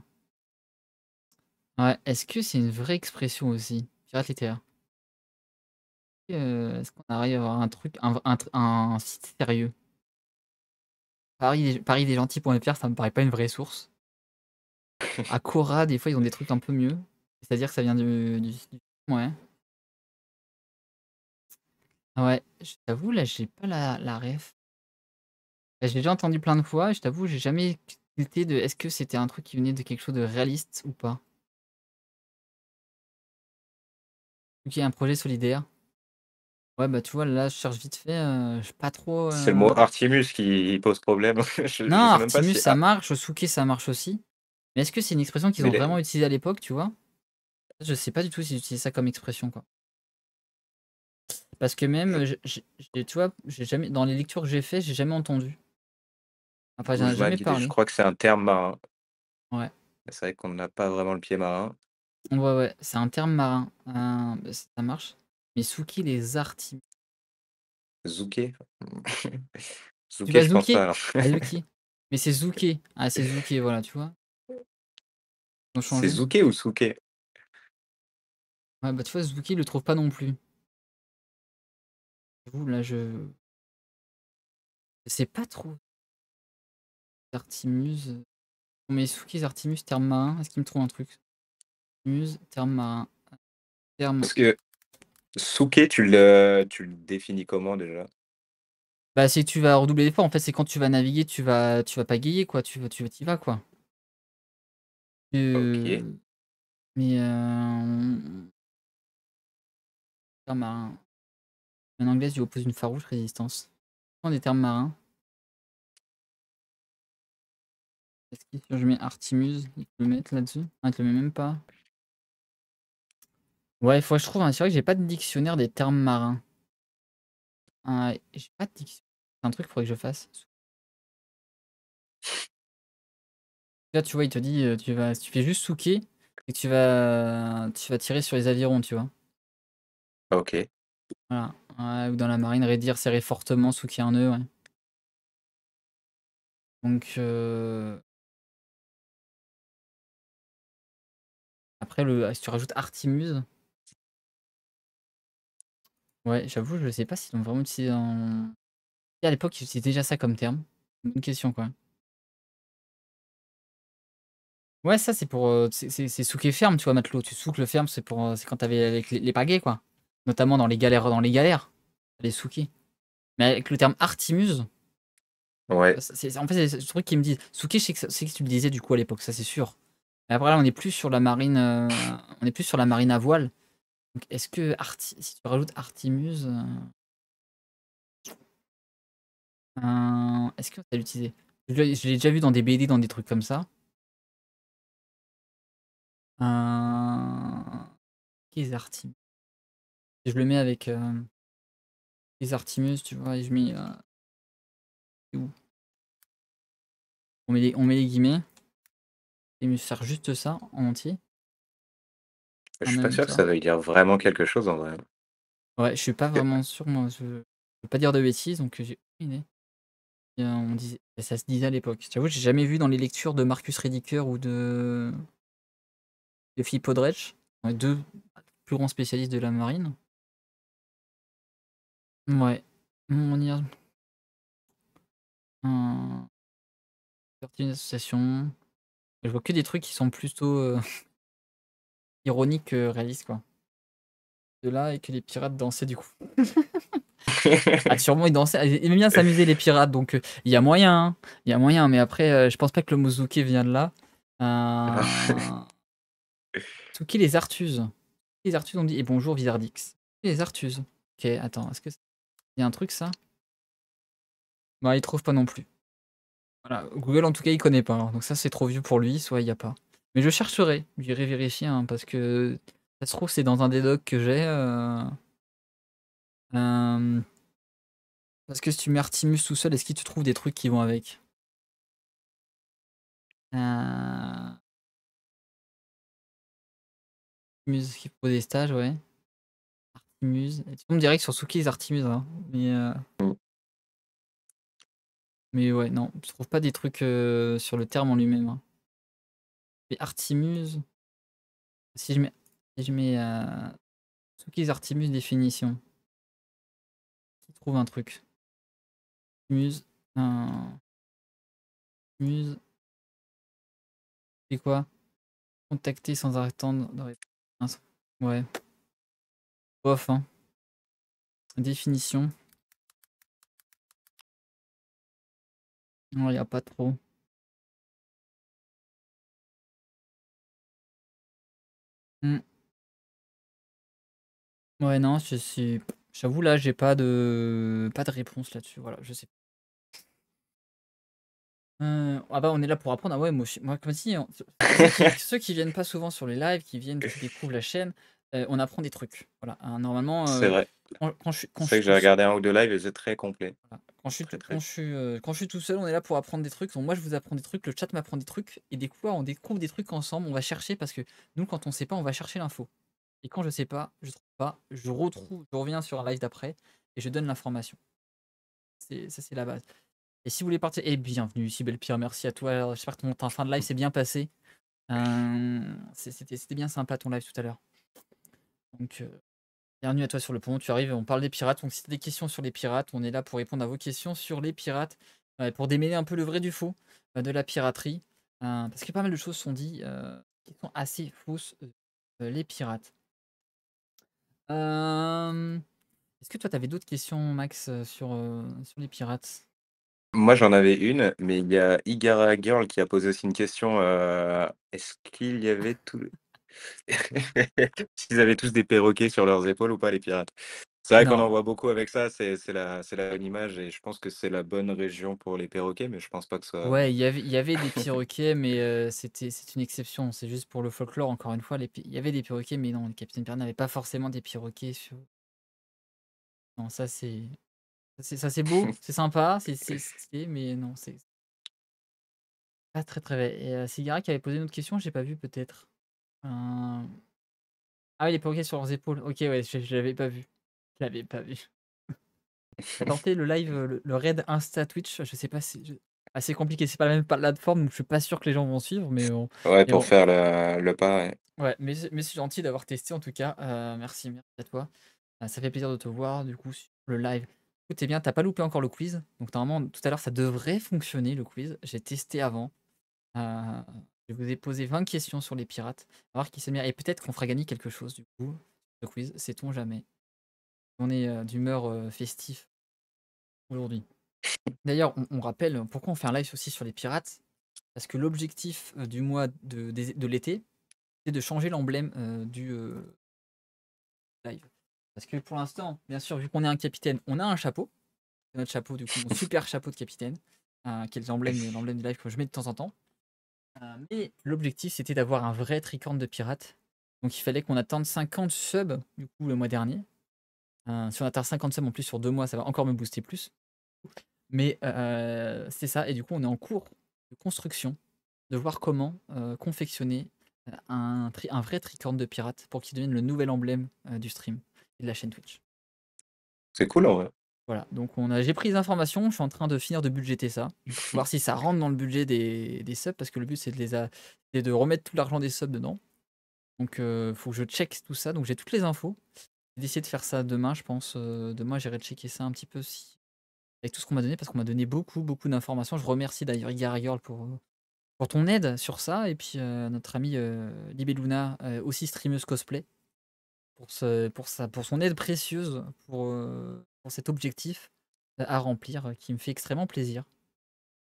Ouais. Est-ce que c'est une vraie expression aussi? Pirate littéraire. Est-ce qu'on arrive à avoir un truc, un site sérieux? Paris des gentils.fr, ça me paraît pas une vraie source. À Quora, des fois, ils ont des trucs un peu mieux. C'est-à-dire que ça vient ouais. Ouais, je t'avoue, là, j'ai pas la ref. Bah, j'ai déjà entendu plein de fois, je t'avoue, j'ai jamais tilté de est-ce que c'était un truc qui venait de quelque chose de réaliste ou pas? Ou qu'il y a un projet solidaire. Ouais, bah, tu vois, là, je cherche vite fait, j'ai pas trop, C'est le mot Artimus qui pose problème. Non, Je sais même pas Artimus, si ça marche, Souké, ça marche aussi. Mais est-ce que c'est une expression qu'ils mais ont vraiment utilisée à l'époque, tu vois? Je sais pas du tout s'ils utilisaient ça comme expression, quoi. Parce que même, tu vois, j'ai jamais dans les lectures que j'ai fait, j'ai jamais entendu. Enfin, j'en ai je jamais m'inquiétais, je parlé. crois que c'est un terme marin. Ouais. C'est vrai qu'on n'a pas vraiment le pied marin. Ouais, ouais, c'est un terme marin. Bah, ça marche. Mais Souki les Artimuses. Zouké? Tu Zouké, vas je pense pas zouker? alors. Azuki. Mais c'est zouké. Ah, c'est zouké, voilà, tu vois? Ils ont C'est changé. Zouké ou Souké? Ouais, bah, tu vois, zouké, il le trouve pas non plus. J'avoue, là, je sais pas trop. Artimus. Mais Souki, Artimus, terme marin. Est-ce qu'il me trouve un truc? Artimus, terme marin. Terme. Parce que Souké, tu le définis comment déjà? Bah, c'est que tu vas redoubler d'efforts. En fait, c'est quand tu vas naviguer, tu vas pagayer, quoi. Tu y vas, quoi. OK. Euh, Mais, terme marin. En anglais, il oppose une farouche résistance. Prends des termes marins. Est-ce que si je mets Artimus, il peut le mettre là-dessus? Ah, il te le met même pas. Ouais, il faut que je trouve. C'est vrai que j'ai pas de dictionnaire des termes marins. Ah, j'ai pas de dictionnaire. C'est un truc qu'il faudrait que je fasse. Là, tu vois, il te dit, si tu fais juste souquer. Et tu vas tirer sur les avirons, tu vois? OK. Voilà. Ouais, ou dans la marine, raidir, serrer fortement sous qu'il y a un nœud, ouais. Donc après si tu rajoutes Artimuse, ouais, j'avoue, je sais pas s'ils l'ont vraiment utilisé en à l'époque, ils utilisaient déjà ça comme terme. Bonne question, quoi. Ouais, ça, c'est pour, c'est souquer ferme, tu vois, matelot. Tu souques le ferme, c'est quand t'avais avec les pagaies, quoi. Notamment dans les galères, les souquer. Mais avec le terme Artimuse, Ouais. en fait, c'est ce truc qui me dit souquer, je sais que tu le disais, du coup, à l'époque, ça, c'est sûr. Mais après, là, on est plus sur la marine, à voile. Donc est-ce que si tu rajoutes Artimuse, est-ce que tu l'utilisé? Je l'ai déjà vu dans des BD, dans des trucs comme ça. Les Artimuse. Je le mets avec, les Artimuse, tu vois? Et je mets, c'est où? On met les guillemets et me faire juste ça en entier, Je en suis pas même sûr que ça temps. veuille dire vraiment quelque chose en vrai. Ouais, je suis pas Et vraiment sûr, moi, je veux pas dire de bêtises, donc j'ai aucune idée. Et on disait ça se disait à l'époque. J'avoue, j'ai jamais vu dans les lectures de Marcus Rediker ou de Philippe Audrech, ouais, 2 plus grands spécialistes de la marine. Ouais. On y a un une association. Je vois que des trucs qui sont plutôt, ironiques que réalistes, quoi. De là et que les pirates dansaient, du coup. Ah, sûrement ils dansaient, ils aimaient bien s'amuser, les pirates, donc il y a moyen, hein. Il y a moyen, mais après, je pense pas que le mot zouker vient de là. Heu, Zouker les Artuses. Les Artuses, on dit: «Et bonjour Vizardix». Les Artuses. OK, attends, est-ce que il y a un truc ça? Bah, il trouve pas non plus. Voilà, Google en tout cas il connaît pas, hein, donc ça c'est trop vieux pour lui, soit il y a pas. Mais je chercherai, j'irai vérifier, hein, parce que ça se trouve c'est dans un des docs que j'ai, hem, parce que si tu mets Artimus tout seul, est-ce qu'il te trouve des trucs qui vont avec? Artimus qui propose des stages, ouais. Artimus, et tu tombes direct sur Suki Artimus, hein, Mmh. mais ouais, non, je trouve pas des trucs, sur le terme en lui-même, hein. Mais Artimus, si je mets, Suki Artimus définition, qui trouve un truc. Muse, un Muse, c'est quoi? Contacter sans attendre de réponse. Mince. Ouais, bof, hein. Définition, non, y a pas trop. Mmh. Ouais, non, j'avoue là, j'ai pas de réponse là-dessus, voilà, je sais. Ah bah, on est là pour apprendre. Ah ouais, moi comme si, ceux qui viennent pas souvent sur les lives, qui découvrent la chaîne, on apprend des trucs. Voilà, hein, C'est vrai. quand je C'est vrai suis que j'ai tout seul, regardé un ou 2 lives et c'est très complet. voilà, quand je suis Très, tout très quand je suis tout seul, on est là pour apprendre des trucs. Donc moi, je vous apprends des trucs, le chat m'apprend des trucs et des fois, on découvre des trucs ensemble. On va chercher parce que nous, quand on sait pas, on va chercher l'info et quand je sais pas, je trouve pas, je reviens sur un live d'après et je donne l'information. C'est la base. Et si vous voulez partir, et bienvenue ici Belpire, merci à toi. J'espère que ta fin de live s'est bien passée. C'était bien sympa ton live tout à l'heure. Donc, bienvenue à toi sur le pont. Tu arrives, on parle des pirates. Donc, si tu as des questions sur les pirates, on est là pour répondre à vos questions sur les pirates, pour démêler un peu le vrai du faux, de la piraterie. Parce que pas mal de choses sont dites, qui sont assez fausses, les pirates. Euh, Est-ce que toi, tu avais d'autres questions, Max, sur les pirates? Moi, j'en avais une, mais il y a Igara Girl qui a posé aussi une question, est-ce qu'il y avait tous s'ils avaient tous des perroquets sur leurs épaules ou pas les pirates? C'est vrai qu'on en Non. voit beaucoup avec ça, c'est la bonne image et je pense que c'est la bonne région pour les perroquets, mais je pense pas que ce soit Ouais, il y avait des perroquets, mais c'est une exception. C'est juste pour le folklore, encore une fois. Il y avait des perroquets, mais non, le Capitaine Péril n'avait pas forcément des perroquets sur. Non, ça c'est beau, c'est sympa, c'est stylé, mais non, c'est pas très très vrai. Et Sigara qui avait posé une autre question, j'ai pas vu peut-être. Heu, ah oui, les perroquets sur leurs épaules. OK, ouais, je l'avais pas vu. Je l'avais pas vu. Tu tenté le live, le raid Insta Twitch, je sais pas si je assez compliqué, c'est pas la même plateforme, donc je suis pas sûr que les gens vont suivre, Ouais, mais pour bon. faire le pas, ouais. Ouais, mais c'est gentil d'avoir testé en tout cas, merci à toi. Ça fait plaisir de te voir du coup sur le live. Écoute, c'est bien, tu pas loupé encore le quiz, donc normalement tout à l'heure ça devrait fonctionner le quiz. J'ai testé avant, heu, je vous ai posé 20 questions sur les pirates, à voir qui c'est le meilleur et peut-être qu'on fera gagner quelque chose du coup, ce quiz, sait-on jamais. On est, d'humeur, festif aujourd'hui. D'ailleurs, on rappelle pourquoi on fait un live aussi sur les pirates, parce que l'objectif, du mois de l'été, c'est de changer l'emblème, du, live. Parce que pour l'instant, bien sûr, vu qu'on est un capitaine, on a un chapeau. C'est notre chapeau, du coup, mon super chapeau de capitaine, qui est l'emblème du live que je mets de temps en temps. Mais l'objectif, c'était d'avoir un vrai tricorne de pirate. Donc il fallait qu'on attende 50 subs, du coup, le mois dernier. Si on atteint 50 subs en plus sur 2 mois, ça va encore me booster plus. Mais c'est ça, et du coup, on est en cours de construction, de voir comment confectionner un vrai tricorne de pirate pour qu'il devienne le nouvel emblème du stream et de la chaîne Twitch. C'est cool en vrai. Voilà, donc j'ai pris les informations, je suis en train de finir de budgéter ça, voir si ça rentre dans le budget des subs, parce que le but c'est de remettre tout l'argent des subs dedans. Donc faut que je check tout ça, donc j'ai toutes les infos. J'ai d'essayer de faire ça demain, je pense. Demain, j'irai checker ça un petit peu si avec tout ce qu'on m'a donné, parce qu'on m'a donné beaucoup, beaucoup d'informations. Je remercie d'ailleurs Igara Girl pour ton aide sur ça, et puis notre amie Libelluna, aussi streameuse cosplay, pour son aide précieuse pour cet objectif à remplir, qui me fait extrêmement plaisir.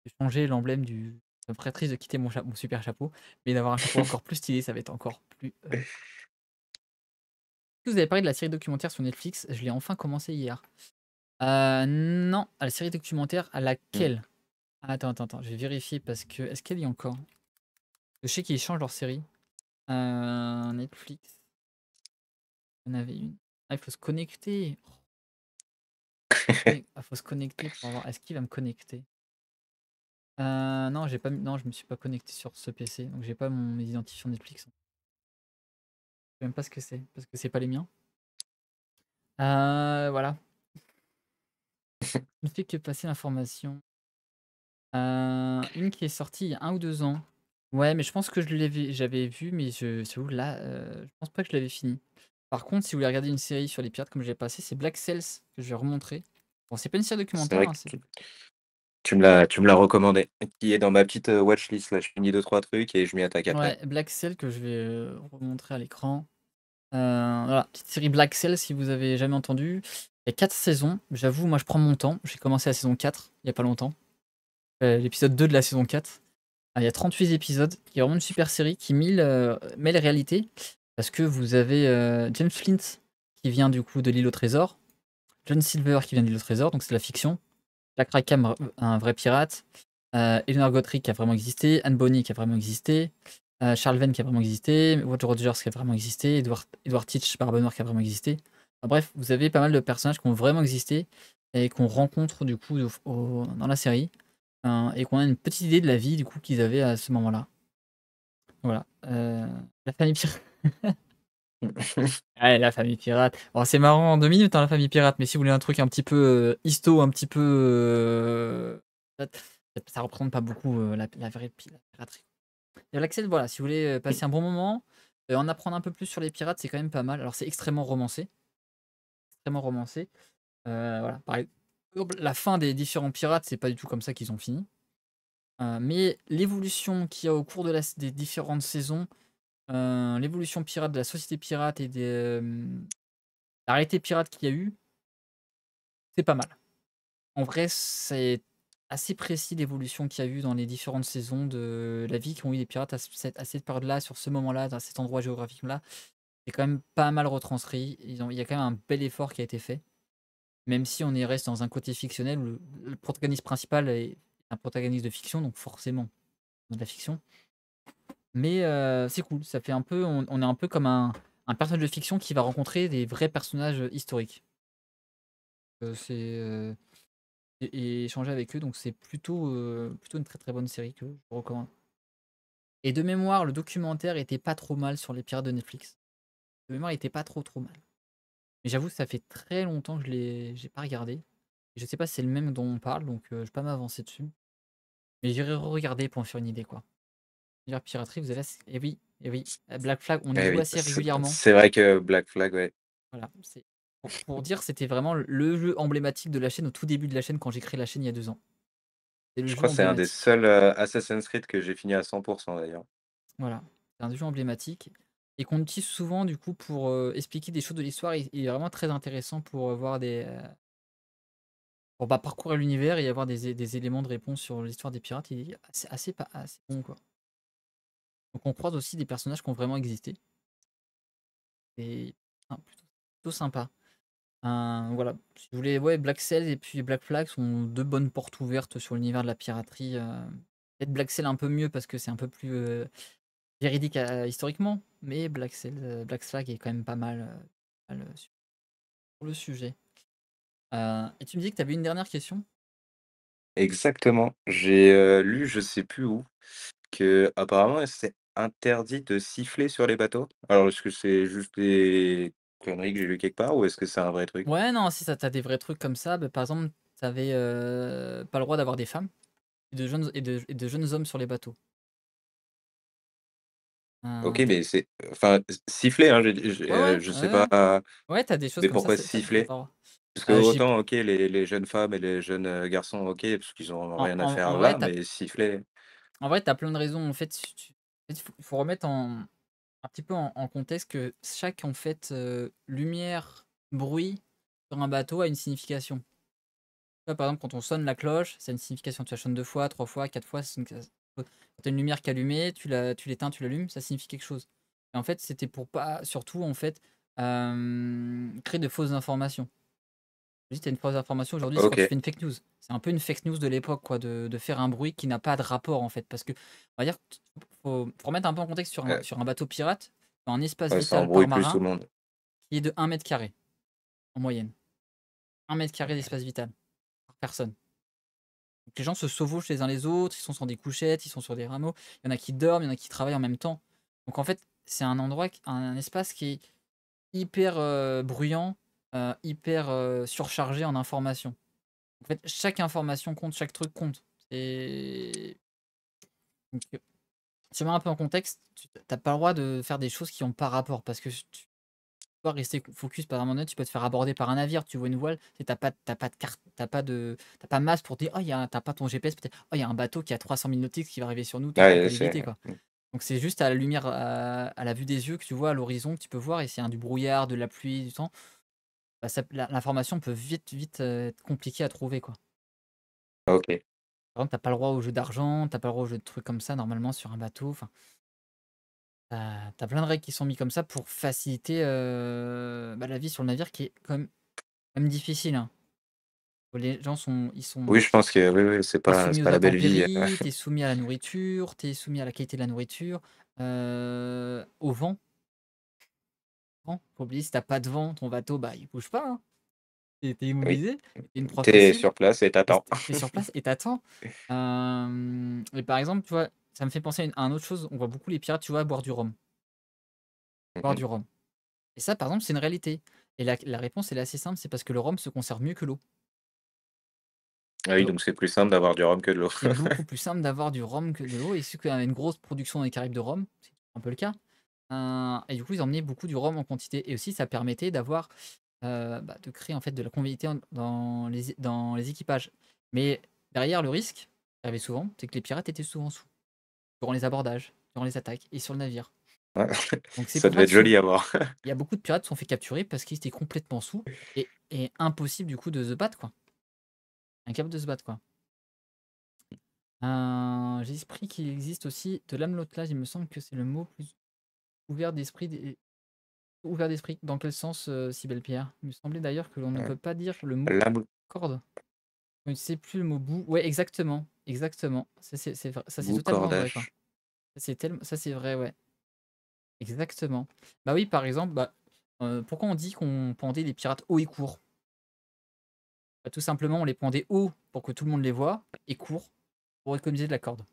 J'ai changé l'emblème du prêtrice de quitter mon super chapeau, mais d'avoir un chapeau encore plus stylé, ça va être encore plus. Est-ce que vous avez parlé de la série documentaire sur Netflix? Je l'ai enfin commencé hier. Non, à la série documentaire, à Mmh. laquelle? Attends, je vais vérifier parce que est-ce qu'elle y est encore? Je sais qu'ils changent leur série. Netflix, il y en avait une. Ah, il faut se connecter. Faut se connecter pour avoir. Est-ce qu'il va me connecter? Non, j'ai pas mis non, je me suis pas connecté sur ce PC, donc j'ai pas mes identifiants Netflix. Je sais même pas ce que c'est, parce que c'est pas les miens. Voilà. Je ne fais que passer l'information. Une qui est sortie il y a 1 ou 2 ans. Ouais, mais je pense que j'avais vu, mais j'avoue là, je pense pas que je l'avais fini. Par contre, si vous voulez regarder une série sur les pirates comme j'ai passé, c'est Black Sails que je vais remontrer. Bon, c'est pas une série C'est documentaire, vrai hein, que c'est tu me l'as recommandé, qui est dans ma petite, watchlist là. Je finis deux trois trucs et je m'y attaque après. ouais, Black Sails que je vais, remontrer à l'écran. Voilà, petite série Black Sails si vous avez jamais entendu. Il y a 4 saisons. J'avoue, moi je prends mon temps. J'ai commencé la saison 4 il y a pas longtemps. L'épisode 2 de la saison 4. Il y a 38 épisodes, qui est vraiment une super série qui mêle réalité. Parce que vous avez James Flint qui vient du coup de l'île au trésor, John Silver qui vient de l'île au trésor, donc c'est la fiction. Jack Rackham, un vrai pirate. Eleanor Gotrek qui a vraiment existé, Anne Bonny qui a vraiment existé, Charles Venn qui a vraiment existé, Roger Rogers qui a vraiment existé, Edward Teach, Barbe Noire qui a vraiment existé. Enfin, bref, vous avez pas mal de personnages qui ont vraiment existé et qu'on rencontre du coup dans la série, et qu'on a une petite idée de la vie du coup qu'ils avaient à ce moment-là. Voilà. La famille pirate. Ouais, la famille pirate. Bon, c'est marrant en 2 minutes, hein, la famille pirate, mais si vous voulez un truc un petit peu histo, un petit peu. Ça représente pas beaucoup la vraie la piraterie. Et l'Axel, voilà, si vous voulez passer un bon moment, en apprendre un peu plus sur les pirates, c'est quand même pas mal. Alors, c'est extrêmement romancé. Extrêmement romancé. Voilà, par exemple, la fin des différents pirates, c'est pas du tout comme ça qu'ils ont fini. Mais l'évolution qu'il y a au cours des différentes saisons, l'évolution pirate de la société pirate et la réalité pirate qu'il y a eu, c'est pas mal. En vrai, c'est assez précis l'évolution qu'il y a eu dans les différentes saisons de la vie qu'ont eu les pirates à cette période-là, sur ce moment-là, dans cet endroit géographique-là. C'est quand même pas mal retranscrit. Il y a quand même un bel effort qui a été fait, même si on y reste dans un côté fictionnel où le protagoniste principal est un protagoniste de fiction, donc forcément de la fiction. Mais c'est cool, ça fait un peu, on est un peu comme un personnage de fiction qui va rencontrer des vrais personnages historiques. Et échanger avec eux, donc c'est plutôt une très très bonne série que je vous recommande. Et de mémoire, le documentaire était pas trop mal sur les pirates de Netflix. De mémoire, il était pas trop, trop mal. Mais j'avoue, ça fait très longtemps que j'ai pas regardé. Je sais pas si c'est le même dont on parle, donc je vais pas m'avancer dessus. Mais j'irai regarder pour me faire une idée, quoi. Dire piraterie, vous allez et oui, Black Flag, on y Eh joue oui, assez c'est régulièrement. c'est vrai que Black Flag, ouais. Voilà, c'est pour dire, c'était vraiment le jeu emblématique de la chaîne au tout début de la chaîne quand j'ai créé la chaîne il y a 2 ans. C'est le Je jeu crois que c'est un des emblématique. seuls, Assassin's Creed que j'ai fini à 100 d'ailleurs. Voilà, c'est un jeu emblématique et qu'on utilise souvent du coup pour, expliquer des choses de l'histoire. Il est vraiment très intéressant pour, voir pour, bah, parcourir l'univers et avoir des éléments de réponse sur l'histoire des pirates. Il est assez bon, quoi. Donc on croise aussi des personnages qui ont vraiment existé et plutôt sympa. Voilà, si vous voulez, ouais, Black Sails et puis Black Flag sont 2 bonnes portes ouvertes sur l'univers de la piraterie. Peut-être Black Sails un peu mieux parce que c'est un peu plus, véridique, historiquement, mais Black Flag est quand même pas mal, sur le sujet. Et tu me dis que tu avais une dernière question? Exactement. J'ai, lu je sais plus où, qu'apparemment c'est interdit de siffler sur les bateaux. Alors est-ce que c'est juste des conneries que j'ai lues quelque part ou est-ce que c'est un vrai truc? Ouais, non, si ça tu des vrais trucs comme ça, bah, par exemple, tu avais, pas le droit d'avoir des femmes et de jeunes hommes sur les bateaux. OK, Tu mais c'est enfin, siffler, hein, Ouais, ouais, je sais ouais, pas, ouais, tu des choses mais comme ça, pourquoi c'est tu siffler? pas le droit. Parce que J'ai p autant, OK, les jeunes femmes et les jeunes, garçons, OK, parce qu'ils ont en rien à en faire en vrai, là, tu mais siffler en vrai, tu plein de raisons. En fait, si tu en fait, il faut remettre un petit peu en contexte que chaque, en fait, lumière, bruit sur un bateau a une signification. Tu vois, par exemple, quand on sonne la cloche, ça a une signification. Tu la sonnes 2 fois, 3 fois, 4 fois, c'est une quand tu as une lumière qui est allumée, tu l'éteins, tu l'allumes, ça signifie quelque chose. Et en fait, c'était pour pas surtout, en fait, créer de fausses informations. Si tu as une fausse information aujourd'hui, c'est quand tu OK, fais une fake news. C'est un peu une fake news de l'époque, quoi, de faire un bruit qui n'a pas de rapport, en fait. Parce que, on va dire, faut remettre un peu en contexte sur un heu, sur un bateau pirate, tu as un espace ouais, ça vital par embrouille plus tout marin le monde. qui est de 1 m², en moyenne. 1 m² d'espace vital, par personne. Donc les gens se sauvauchent les uns les autres, ils sont sur des couchettes, ils sont sur des rameaux. Il y en a qui dorment, il y en a qui travaillent en même temps. Donc en fait, c'est un endroit, un espace qui est hyper, bruyant, hyper, surchargé en informations. En fait, chaque information compte, chaque truc compte. Et donc, si on met un peu en contexte, tu as pas le droit de faire des choses qui ont pas rapport parce que tu dois rester focus. Par un moment donné, tu peux te faire aborder par un navire, tu vois une voile, tu pas de carte, tu pas masse pour te dire: «Oh, il y a tu pas ton GPS peut-être, oh, il y a un bateau qui a 300 000 nautiques qui va arriver sur nous, tu Ouais, peux c'est l'éviter, quoi». mmh, Donc c'est juste à la lumière, à la vue des yeux que tu vois à l'horizon, que tu peux voir et s'il y a du brouillard, de la pluie, du temps, bah, ça l'information peut vite, être compliquée à trouver, quoi. OK. Par exemple, tu pas le droit aux jeux d'argent, tu pas le droit aux jeux de trucs comme ça normalement sur un bateau, enfin, tu plein de règles qui sont mis comme ça pour faciliter, bah, la vie sur le navire qui est quand même difficile, hein. Les gens Oui, je pense que oui, oui, tu c'est soumis pas aux la belle vie. intempéries, tu es soumis à la nourriture, tu es soumis à la qualité de la nourriture, au vent. Faut oublier si tu pas de vent, ton bateau, bah, il bouge pas, hein. Tu es Oui, immobilisé, tu une proie tu es fossile. sur place et tu attends. Tu sur place et t'attends. Et par exemple, tu vois, ça me fait penser à un autre chose, on voit beaucoup les pirates, tu vois, boire du rhum. Mmh Boire mh. du rhum. Et ça, par exemple, c'est une réalité. Et la réponse, elle est assez simple, c'est parce que le rhum se conserve mieux que l'eau. Ah oui, Le donc c'est plus simple d'avoir du rhum que de l'eau. C'est beaucoup plus simple d'avoir du rhum que de l'eau et ceux qui avaient une grosse production dans les Caraïbes de rhum, c'est un peu le cas, et du coup, ils emmenaient beaucoup du rhum en quantité et aussi ça permettait d'avoir, bah, de créer en fait de la convivialité dans les équipages. Mais derrière le risque, qui arrivait souvent, c'est que les pirates étaient souvent sous, durant les abordages, durant les attaques et sur le navire. Ouais, Donc c'est ça pour devait ça être que sou joli à voir. il y a beaucoup de pirates qui se sont fait capturer parce qu'ils étaient complètement sous et impossible du coup de se battre, quoi. Incapable de se battre, quoi. J'ai esprit qu'il existe aussi de l'âmelautelage, il me semble que c'est le mot plus ouvert d'esprit ouvert d'esprit. Dans quel sens, si belle Pierre? Il me semblait d'ailleurs que l'on ne Ouais. peut pas dire le mot La mou corde. Je ne sais plus le mot bout. Ouais, exactement, exactement. C'est vrai, ça c'est totalement vrai, quoi. cordage. Ça c'est vrai, ouais, exactement. Bah oui, par exemple, bah, pourquoi on dit qu'on pendait les pirates haut et court? Bah, tout simplement, on les pendait haut pour que tout le monde les voit et court pour économiser de la corde.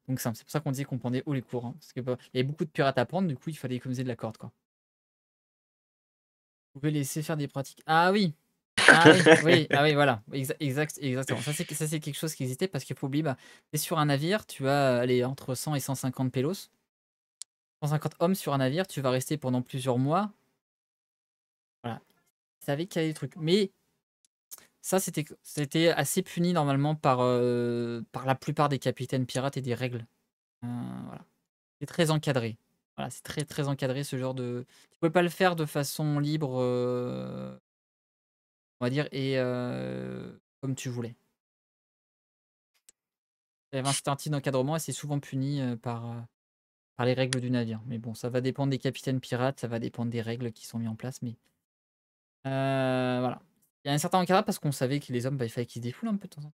Donc c'est pour ça qu'on disait qu'on pendait haut les cours, hein, parce que, bah, il y avait beaucoup de pirates à prendre, du coup, il fallait économiser de la corde, quoi. Vous pouvez laisser faire des pratiques. Ah oui! Ah oui, oui, ah oui, voilà, exactement. Ça, c'est quelque chose qui existait parce qu'il faut oublier, bah, tu es sur un navire, tu as, allez, entre 100 et 150 pélos, 150 hommes sur un navire, tu vas rester pendant plusieurs mois. Voilà, ils savaient qu'il y avait des trucs. Mais ça, c'était assez puni normalement par la plupart des capitaines pirates et des règles. Voilà. C'est très encadré. Voilà, c'est très, très encadré ce genre de tu pouvais pas le faire de façon libre, on va dire et comme tu voulais. Il y avait un certain type d'encadrement et c'est souvent puni, par les règles du navire. Mais bon, ça va dépendre des capitaines pirates, ça va dépendre des règles qui sont mis en place, mais voilà. Il y a un certain encadrement parce qu'on savait que les hommes, bah, il fallait qu'ils se défoulent un peu de temps en temps.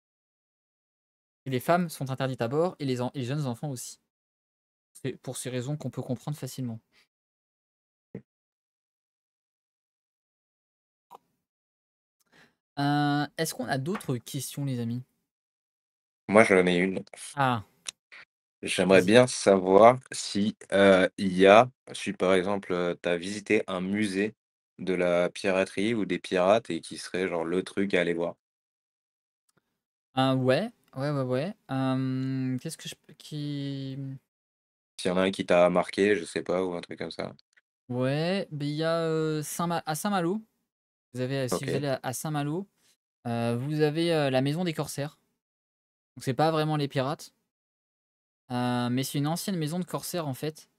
Et les femmes sont interdites à bord et les jeunes enfants aussi. C'est pour ces raisons qu'on peut comprendre facilement. Est-ce qu'on a d'autres questions, les amis? Moi, j'en ai une. Ah, J'aimerais vas-y. bien savoir si, il y a si par exemple, tu as visité un musée de la piraterie ou des pirates et qui serait genre le truc à aller voir? Ouais, ouais. Qu'est-ce que je peux qui S'il y en a un qui t'a marqué, je sais pas, ou un truc comme ça? ouais, beh, il y a, Saint-Malo. Si vous OK, allez à Saint-Malo, vous avez, la maison des corsaires. Donc c'est pas vraiment les pirates, mais c'est une ancienne maison de corsaires, en fait,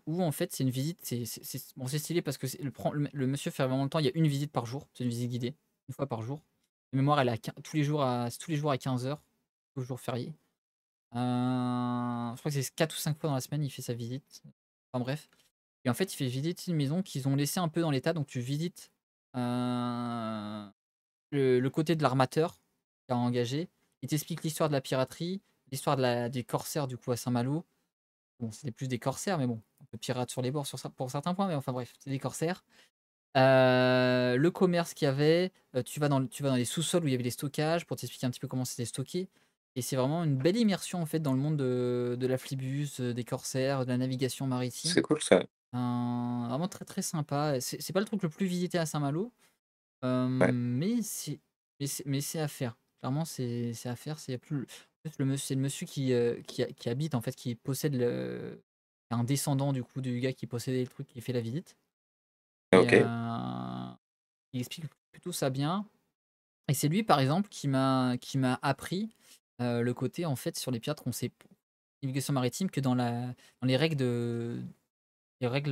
où en fait, c'est une visite, c'est bon, c'est stylé parce que le monsieur fait vraiment le temps, il y a une visite par jour, c'est une visite guidée, une fois par jour. De mémoire, elle est à quin tous les jours à 15 heures, tous les jours fériés. Je crois que c'est 4 ou 5 fois dans la semaine, il fait sa visite. Enfin bref et en fait, il fait visiter une maison qu'ils ont laissée un peu dans l'état, donc tu visites, heu, le côté de l'armateur qui a engagé. Il t'explique l'histoire de la piraterie, l'histoire des corsaires du coup à Saint-Malo. Bon, c'était plus des corsaires, mais bon, un peu pirates sur les bords pour certains points, mais enfin bref, c'est des corsaires. Le commerce qu'il y avait, tu vas dans les sous-sols où il y avait les stockages pour t'expliquer un petit peu comment c'était stocké et c'est vraiment une belle immersion en fait dans le monde de la flibus, des corsaires, de la navigation maritime. c'est cool ça. Vraiment très, très sympa et c'est pas le truc le plus visité à Saint-Malo, Ouais, mais c'est à faire. Clairement, c'est à faire, c'est plus en fait, c'est le monsieur qui habite en fait, qui possède un descendant du coup du gars qui possédait le truc, qui fait la visite et OK. il explique plutôt ça bien et c'est lui, par exemple, qui m'a appris, le côté, en fait, sur les pirates qu'on sait navigation maritime que dans les règles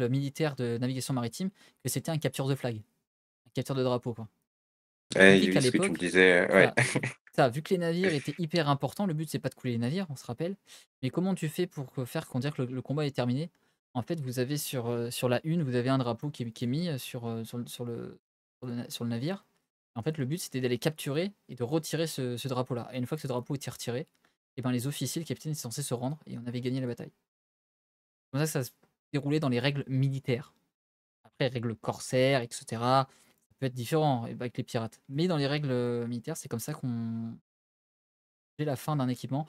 militaires de navigation maritime, que c'était un capture de flag, un capture de drapeau, quoi. Il Ouais, dit oui, qu'à ce que tu me l'époque, disais, ouais. ça vu que les navires étaient hyper importants, le but c'est pas de couler les navires, on se rappelle. Mais comment tu fais pour faire qu'on dire que le combat est terminé? En fait, vous avez sur la une, vous avez un drapeau qui est mis, sur le navire. En fait, le but c'était d'aller capturer et de retirer ce drapeau-là. Et une fois que ce drapeau était retiré, et ben les officiers, le capitaine est censé se rendre et on avait gagné la bataille. Comme ça se déroulait dans les règles militaires. Après, règles corsaires, et cetera, ça peut être différent avec les pirates. Mais dans les règles, militaires, c'est comme ça qu'on fait la fin d'un équipement.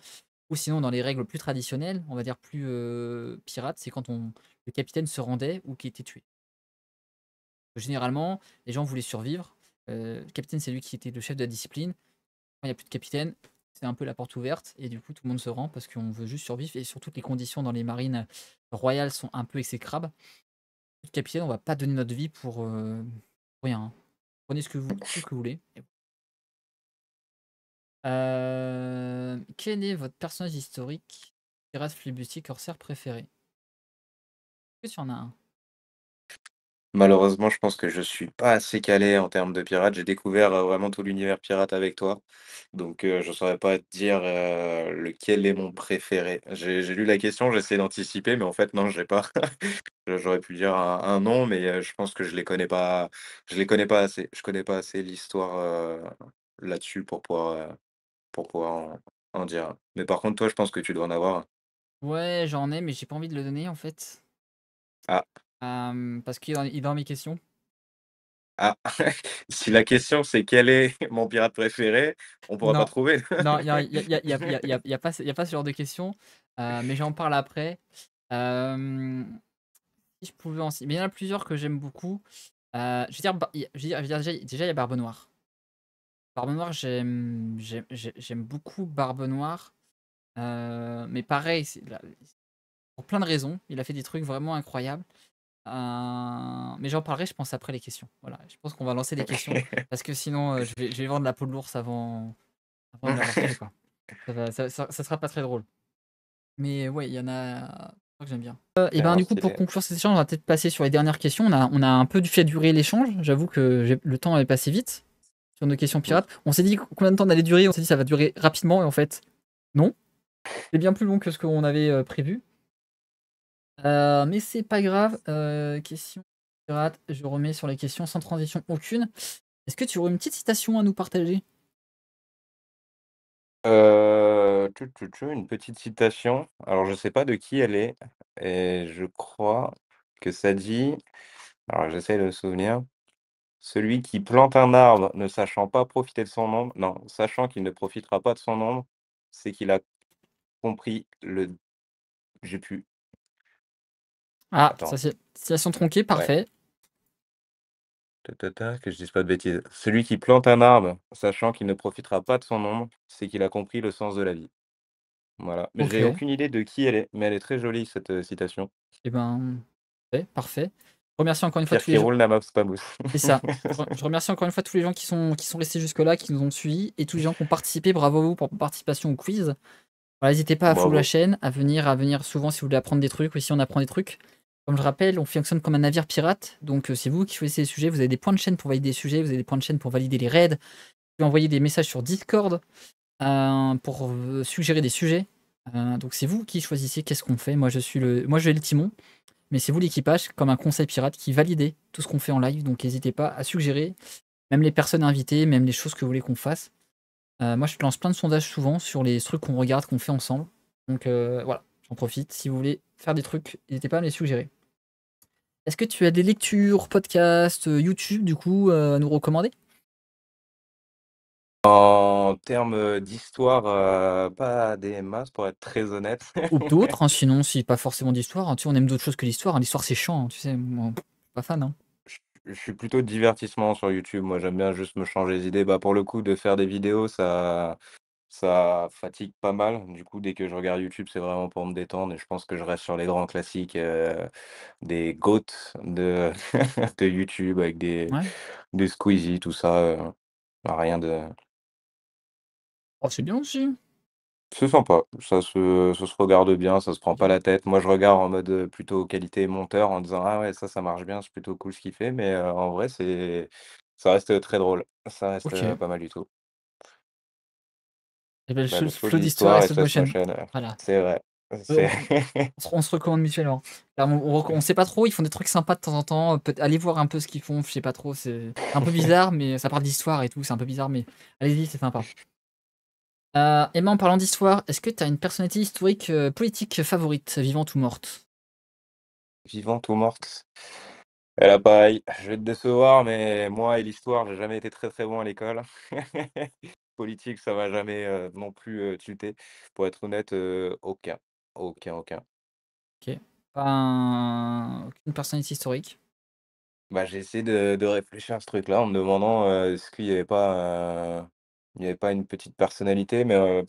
Ou sinon dans les règles plus traditionnelles, on va dire plus, pirates, c'est quand le capitaine se rendait ou qui était tué. Généralement, les gens voulaient survivre, le capitaine, c'est lui qui était le chef de la discipline. Quand il y a plus de capitaine, c'est un peu la porte ouverte et du coup tout le monde se rend parce qu'on veut juste survivre et surtout que les conditions dans les marines royales sont un peu exécrables. Le capitaine, on va pas donner notre vie pour rien, hein. Prenez ce que vous voulez. Quel est votre personnage historique, pirate, flibustier, corsaire préféré? Est-ce que tu en as un? Malheureusement, je pense que je suis pas assez calé en termes de pirates. J'ai découvert, vraiment tout l'univers pirate avec toi, donc je saurais pas te dire, lequel est mon préféré. J'ai lu la question, j'essaie d'anticiper, mais en fait non, j'ai pas. J'aurais pu dire un nom, mais je pense que je les connais pas assez. Je connais pas assez l'histoire, là-dessus pour pouvoir en dire un. Mais par contre, toi, je pense que tu dois en avoir un. Ouais, j'en ai, mais j'ai pas envie de le donner en fait, Ah, parce qu'il est dans mes questions. ah, si la question c'est quel est mon pirate préféré, on pourra pas Non, trouver. non, il y a pas ce genre de questions. mais j'en parle après. Hem, Si je pouvais en ci mais il y en a plusieurs que j'aime beaucoup. Je vais dire ba il y a je vais dire déjà il y a Barbe Noire. Barbe Noire, j'aime beaucoup Barbe Noire, mais pareil, c'est la pour plein de raisons, il a fait des trucs vraiment incroyables. Mais j'en parlerai, je pense, après les questions. Voilà, je pense qu'on va lancer les questions parce que sinon, je vais vendre la peau de l'ours avant de l'avoir tué, quoi. Ça sera pas très drôle. Mais ouais, il y en a que j'aime bien. Et ben, Vraiment du coup, pour stylé. conclure cet échange, on va peut-être passer sur les dernières questions. On a un peu fait durer l'échange. J'avoue que le temps est passé vite sur nos questions Mmh. pirates. On s'est dit combien de temps on allait durer? On s'est dit ça va durer rapidement et en fait, non. C'est bien plus long que ce qu'on avait, prévu. Mais c'est pas grave. Question pirate, je remets sur les questions sans transition aucune. Est-ce que tu aurais une petite citation à nous partager? Une petite citation. Alors je sais pas de qui elle est et je crois que ça dit alors j'essaie de me souvenir: «Celui qui plante un arbre ne sachant pas profiter de son ombre non, sachant qu'il ne profitera pas de son ombre, c'est qu'il a compris le» j'ai plus. Ah, ça Attends, c'est citation tronquée, ouais, parfait. que je dise pas de bêtises. Celui qui plante un arbre sachant qu'il ne profitera pas de son ombre, c'est qu'il a compris le sens de la vie. Voilà, mais j'ai OK. aucune idée de qui elle est, mais elle est très jolie cette, citation. Et ben, parfait, parfait. Je remercie encore une fois Pierre tous qui les gens. roule n'amasse pas mousse. C'est ça. Je remercie encore une fois tous les gens qui sont restés jusque-là, qui nous ont suivis et tous les gens qui ont participé. Bravo à vous pour votre participation au quiz. Voilà, n'hésitez pas à follow la Bravo. chaîne, à venir souvent si vous voulez apprendre des trucs ou si on apprend des trucs. Comme je rappelle, on fonctionne comme un navire pirate, donc c'est vous qui choisissez les sujets. Vous avez des points de chaîne pour valider les sujets, vous avez des points de chaîne pour valider les raids. Vous pouvez envoyer des messages sur Discord pour suggérer des sujets. Donc c'est vous qui choisissez qu'est-ce qu'on fait. Moi je vais le timon. Mais c'est vous l'équipage, comme un conseil pirate, qui validez tout ce qu'on fait en live, donc n'hésitez pas à suggérer, même les personnes invitées, même les choses que vous voulez qu'on fasse. Moi, je lance plein de sondages souvent sur les trucs qu'on regarde, qu'on fait ensemble. Donc voilà, j'en profite. Si vous voulez faire des trucs, n'hésitez pas à me les suggérer. Est-ce que tu as des lectures, podcasts, YouTube, du coup, à nous recommander? En termes, d'histoire, pas des masses pour être très honnête. Ou d'autres, hein, sinon, si pas forcément d'histoire, hein, tu sais, on aime d'autres choses que l'histoire, hein. L'histoire, c'est chiant, hein, tu sais, moi, pas fan, hein. Je suis plutôt divertissement sur YouTube. Moi, j'aime bien juste me changer les idées. Bah, pour le coup, de faire des vidéos, ça fatigue pas mal. Du coup, dès que je regarde YouTube, c'est vraiment pour me détendre et je pense que je reste sur les grands classiques, des GOAT de de YouTube avec Ouais. des Squeezie, tout ça, rien de Oh, c'est bien aussi. c'est sympa, ça se regarde bien, ça se prend pas OK. la tête. Moi, je regarde en mode, plutôt qualité monteur en disant: «Ah ouais, ça marche bien, c'est plutôt cool ce qu'il fait», mais en vrai, ça reste, très drôle. Ça reste, OK. pas mal du tout. Et ben, Bah, le slow Flow d'Histoire d'Histoire et et Slow Slow Motion. Motion, Voilà. c'est vrai, c'est On se recommande mutuellement. Car on sait pas trop, ils font des trucs sympas de temps en temps, peut aller voir un peu ce qu'ils font, je sais pas trop, c'est un peu bizarre, mais ça parle d'histoire et tout, c'est un peu bizarre, mais allez-y, c'est sympa. Emma, en parlant d'histoire, est-ce que tu as une personnalité historique, politique favorite, vivante ou morte? vivante ou morte. Et là, pareil, je vais te décevoir, mais moi et l'histoire, j'ai jamais été très, très bon à l'école. Politique, ça m'a jamais, non plus, tilté. Pour être honnête, aucun. Aucun, aucun. OK. Aucune personnalité historique. Bah, j'ai essayé de réfléchir à ce truc-là en me demandant, est-ce qu'il y avait pas, il y avait pas une petite personnalité, mais,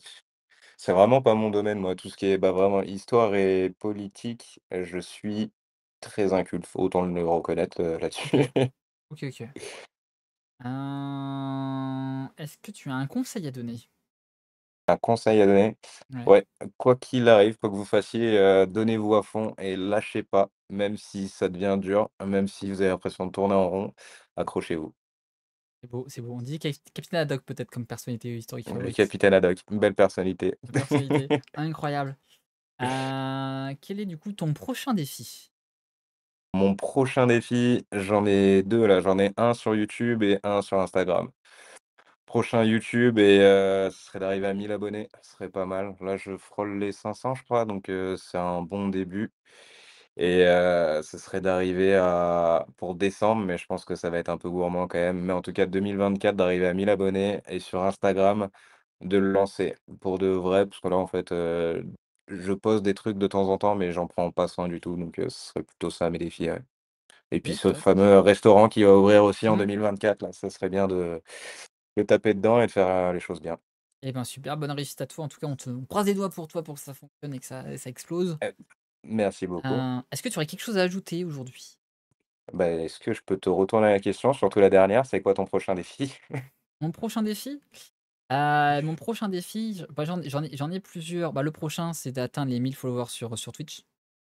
c'est vraiment pas mon domaine, moi. Tout ce qui est, bah, vraiment histoire et politique, je suis très inculte, faut autant le reconnaître, là-dessus. OK. OK, OK. Est-ce que tu as un conseil à donner? Un conseil à donner? Ouais. Ouais, quoi qu'il arrive, quoi que vous fassiez, donnez-vous à fond et lâchez pas, même si ça devient dur, même si vous avez l'impression de tourner en rond, accrochez-vous. C'est beau, c'est beau. On dit Capitaine Haddock peut-être comme personnalité historique Le favorite. capitaine Haddock, une belle personnalité. Belle personnalité, incroyable. Quel est du coup ton prochain défi? Mon prochain défi, j'en ai 2 là, j'en ai un sur YouTube et un sur Instagram. Prochain YouTube et ce serait d'arriver à 1000 abonnés, ce serait pas mal. Là, je frôle les 500 je crois, donc c'est un bon début et ce serait d'arriver à pour décembre, mais je pense que ça va être un peu gourmand quand même, mais en tout cas 2024 d'arriver à 1000 abonnés et sur Instagram, de le lancer pour de vrai, parce que là, en fait, je poste des trucs de temps en temps, mais j'en prends pas soin du tout, donc ce serait plutôt ça mes défis, ouais. Et puis OK, ce top. fameux restaurant qui va ouvrir aussi en Mmh. 2024 là, ça serait bien de taper dedans et de faire, les choses bien. Eh ben, super, bonne réussite à toi. En tout cas, on croise les doigts pour toi pour que ça fonctionne et que ça explose. Eh, merci beaucoup. Est-ce que tu aurais quelque chose à ajouter aujourd'hui? Bah, est-ce que je peux te retourner la question, surtout la dernière, c'est quoi ton prochain défi? Mon prochain défi? Mon prochain défi, bah, j'en ai plusieurs. Bah, le prochain, c'est d'atteindre les 1000 followers sur Twitch,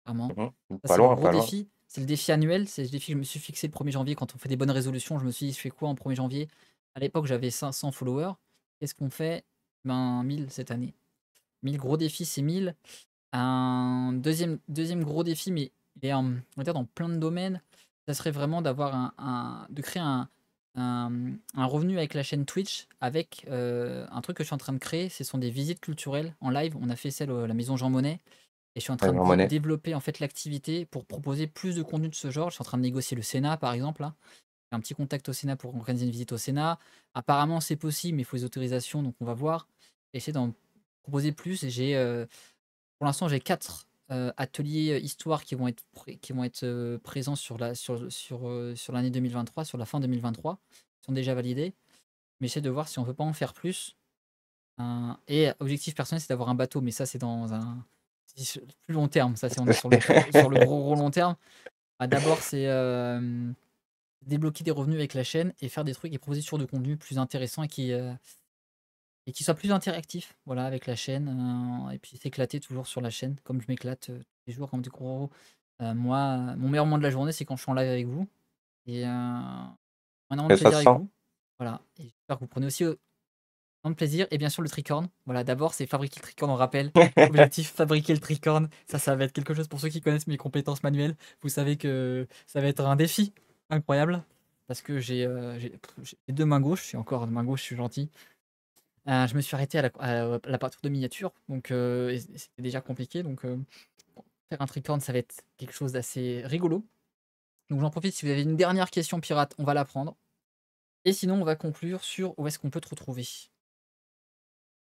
clairement. Mmh. Ça, Pas c'est le loin, gros pas loin. défi. C'est le défi annuel, c'est le défi que je me suis fixé le 1er janvier quand on fait des bonnes résolutions. Je me suis dit: «Je fais quoi en 1er janvier?» À l'époque, j'avais 500 followers. Qu'est-ce qu'on fait? Ben, 1000 cette année. 1000 gros défi, c'est 1000. Un deuxième gros défi, mais il est, on va dire dans plein de domaines, ça serait vraiment d'avoir de créer un revenu avec la chaîne Twitch avec, un truc que je suis en train de créer, ce sont des visites culturelles en live. On a fait celle à la maison Jean Monnet et je suis en train Ouais, de Jean Monnet. développer en fait l'activité pour proposer plus de contenu de ce genre. Je suis en train de négocier le Sénat par exemple là. J'ai un petit contact au Sénat pour organiser une visite au Sénat. Apparemment c'est possible, mais il faut les autorisations, donc on va voir. Essayer d'en proposer plus et pour l'instant, j'ai 4 ateliers, histoire qui vont être présents sur l'année 2023, sur la fin 2023. Ils sont déjà validés, mais j'essaie de voir si on peut pas en faire plus. Et objectif personnel, c'est d'avoir un bateau, mais ça, c'est dans un plus long terme. Ça, on est sur le gros long terme. D'abord, c'est, débloquer des revenus avec la chaîne et faire des trucs et proposer sur de contenu plus intéressant et qui soit plus interactif, voilà, avec la chaîne, et puis s'éclater toujours sur la chaîne, comme je m'éclate, tous les jours comme des gros. Moi, mon meilleur moment de la journée, c'est quand je suis en live avec vous et énormément de Et ça plaisir se avec sent. vous. Voilà et j'espère que vous prenez aussi, énormément de plaisir et bien sûr le tricorne. Voilà, d'abord, c'est fabriquer le tricorne, on rappelle. Objectif, fabriquer le tricorne. Ça va être quelque chose pour ceux qui connaissent mes compétences manuelles. Vous savez que ça va être un défi incroyable parce que j'ai 2 mains gauches et encore main gauche, je suis gentil. Je me suis arrêté à la peinture de miniature, donc et c'était déjà compliqué, donc faire un tricorne, ça va être quelque chose d'assez rigolo. Donc j'en profite, si vous avez une dernière question pirate, on va la prendre et sinon on va conclure sur où est-ce qu'on peut te retrouver?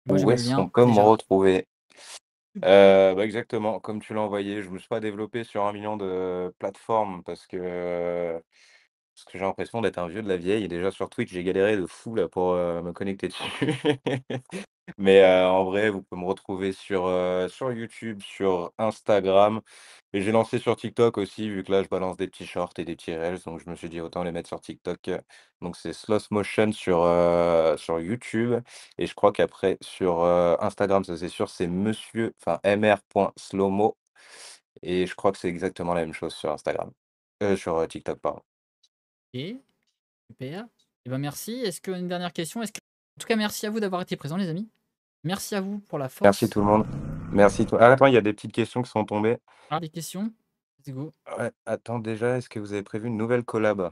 Moi Où j'aimerais est-ce qu'on bien peut me déjà retrouver? Bah, exactement, comme tu l'as envoyé, je me suis pas développé sur 1 million de plateformes parce que j'ai l'impression d'être un vieux de la vieille et déjà sur Twitch, j'ai galéré de fou là pour, me connecter dessus. Mais, en vrai, vous pouvez me retrouver sur YouTube, sur Instagram et j'ai lancé sur TikTok aussi, vu que là, je balance des petits shorts et des petits reels, donc je me suis dit: «Autant les mettre sur TikTok», donc c'est Sloth Motion sur YouTube et je crois qu'après sur, Instagram, ça c'est sûr, c'est monsieur enfin mr.slomo et je crois que c'est exactement la même chose sur Instagram. Sur, TikTok, pardon. OK, super et ben merci. Est-ce qu'une dernière question? En tout cas, merci à vous d'avoir été présents les amis. Merci à vous pour la Merci force. tout le monde. Merci toi attends, il y a des petites questions qui sont tombées. Des questions? Let's go. Ouais, attends déjà, est-ce que vous avez prévu une nouvelle collab?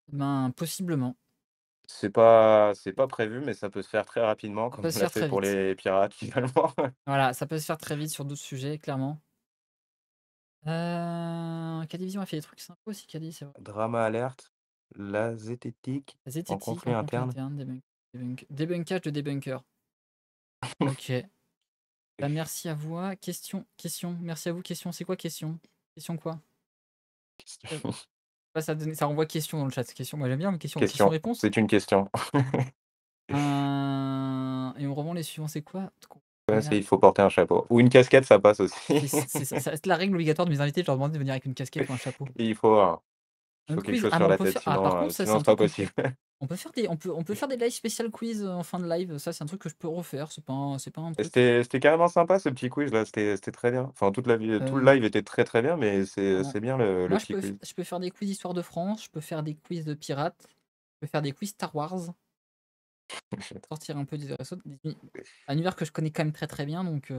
Ben, possiblement. C'est pas prévu, mais ça peut se faire très rapidement Ça comme peut on se l'a faire fait très pour vite. les pirates finalement. Voilà, ça peut se faire très vite sur d'autres sujets, clairement. Cadivision a fait des trucs sympas aussi, Cadi, c'est vrai. Drama alerte, la zététique en Zététique conflit en conflit interne. interne, débunkage de débunker. OK. Bah, merci à vous. Question. Merci à vous, question. C'est quoi question? Question quoi? Ça renvoie question dans le chat. Question, moi j'aime bien, mais question Question, question-réponse. c'est une question. Et on reprend les suivants, c'est quoi? Ouais, Combien c'est il faut porter un chapeau ou une casquette, ça passe aussi. ça reste la règle obligatoire de mes invités, je leur demande de venir avec une casquette ou un chapeau. Il Un faut autre quelque quiz? chose Mais sur on la peut tête, faire par contre, ça c'est sinon un c'est pas truc qu'on peut possible. on peut faire des lives spécial quiz, en fin de live. Ça, c'est un truc que je peux refaire, c'est pas un Et truc. c'était carrément sympa ce petit quiz là, c'était très bien. Enfin tout le Hem, live était très, très bien, mais Clairement. c'est bien le Moi, je petit peux f quiz. je peux faire des quiz Histoire de France, je peux faire des quiz de pirates, je peux faire des quiz Star Wars, sortir un peu des réseaux, un univers que je connais quand même très, très bien, donc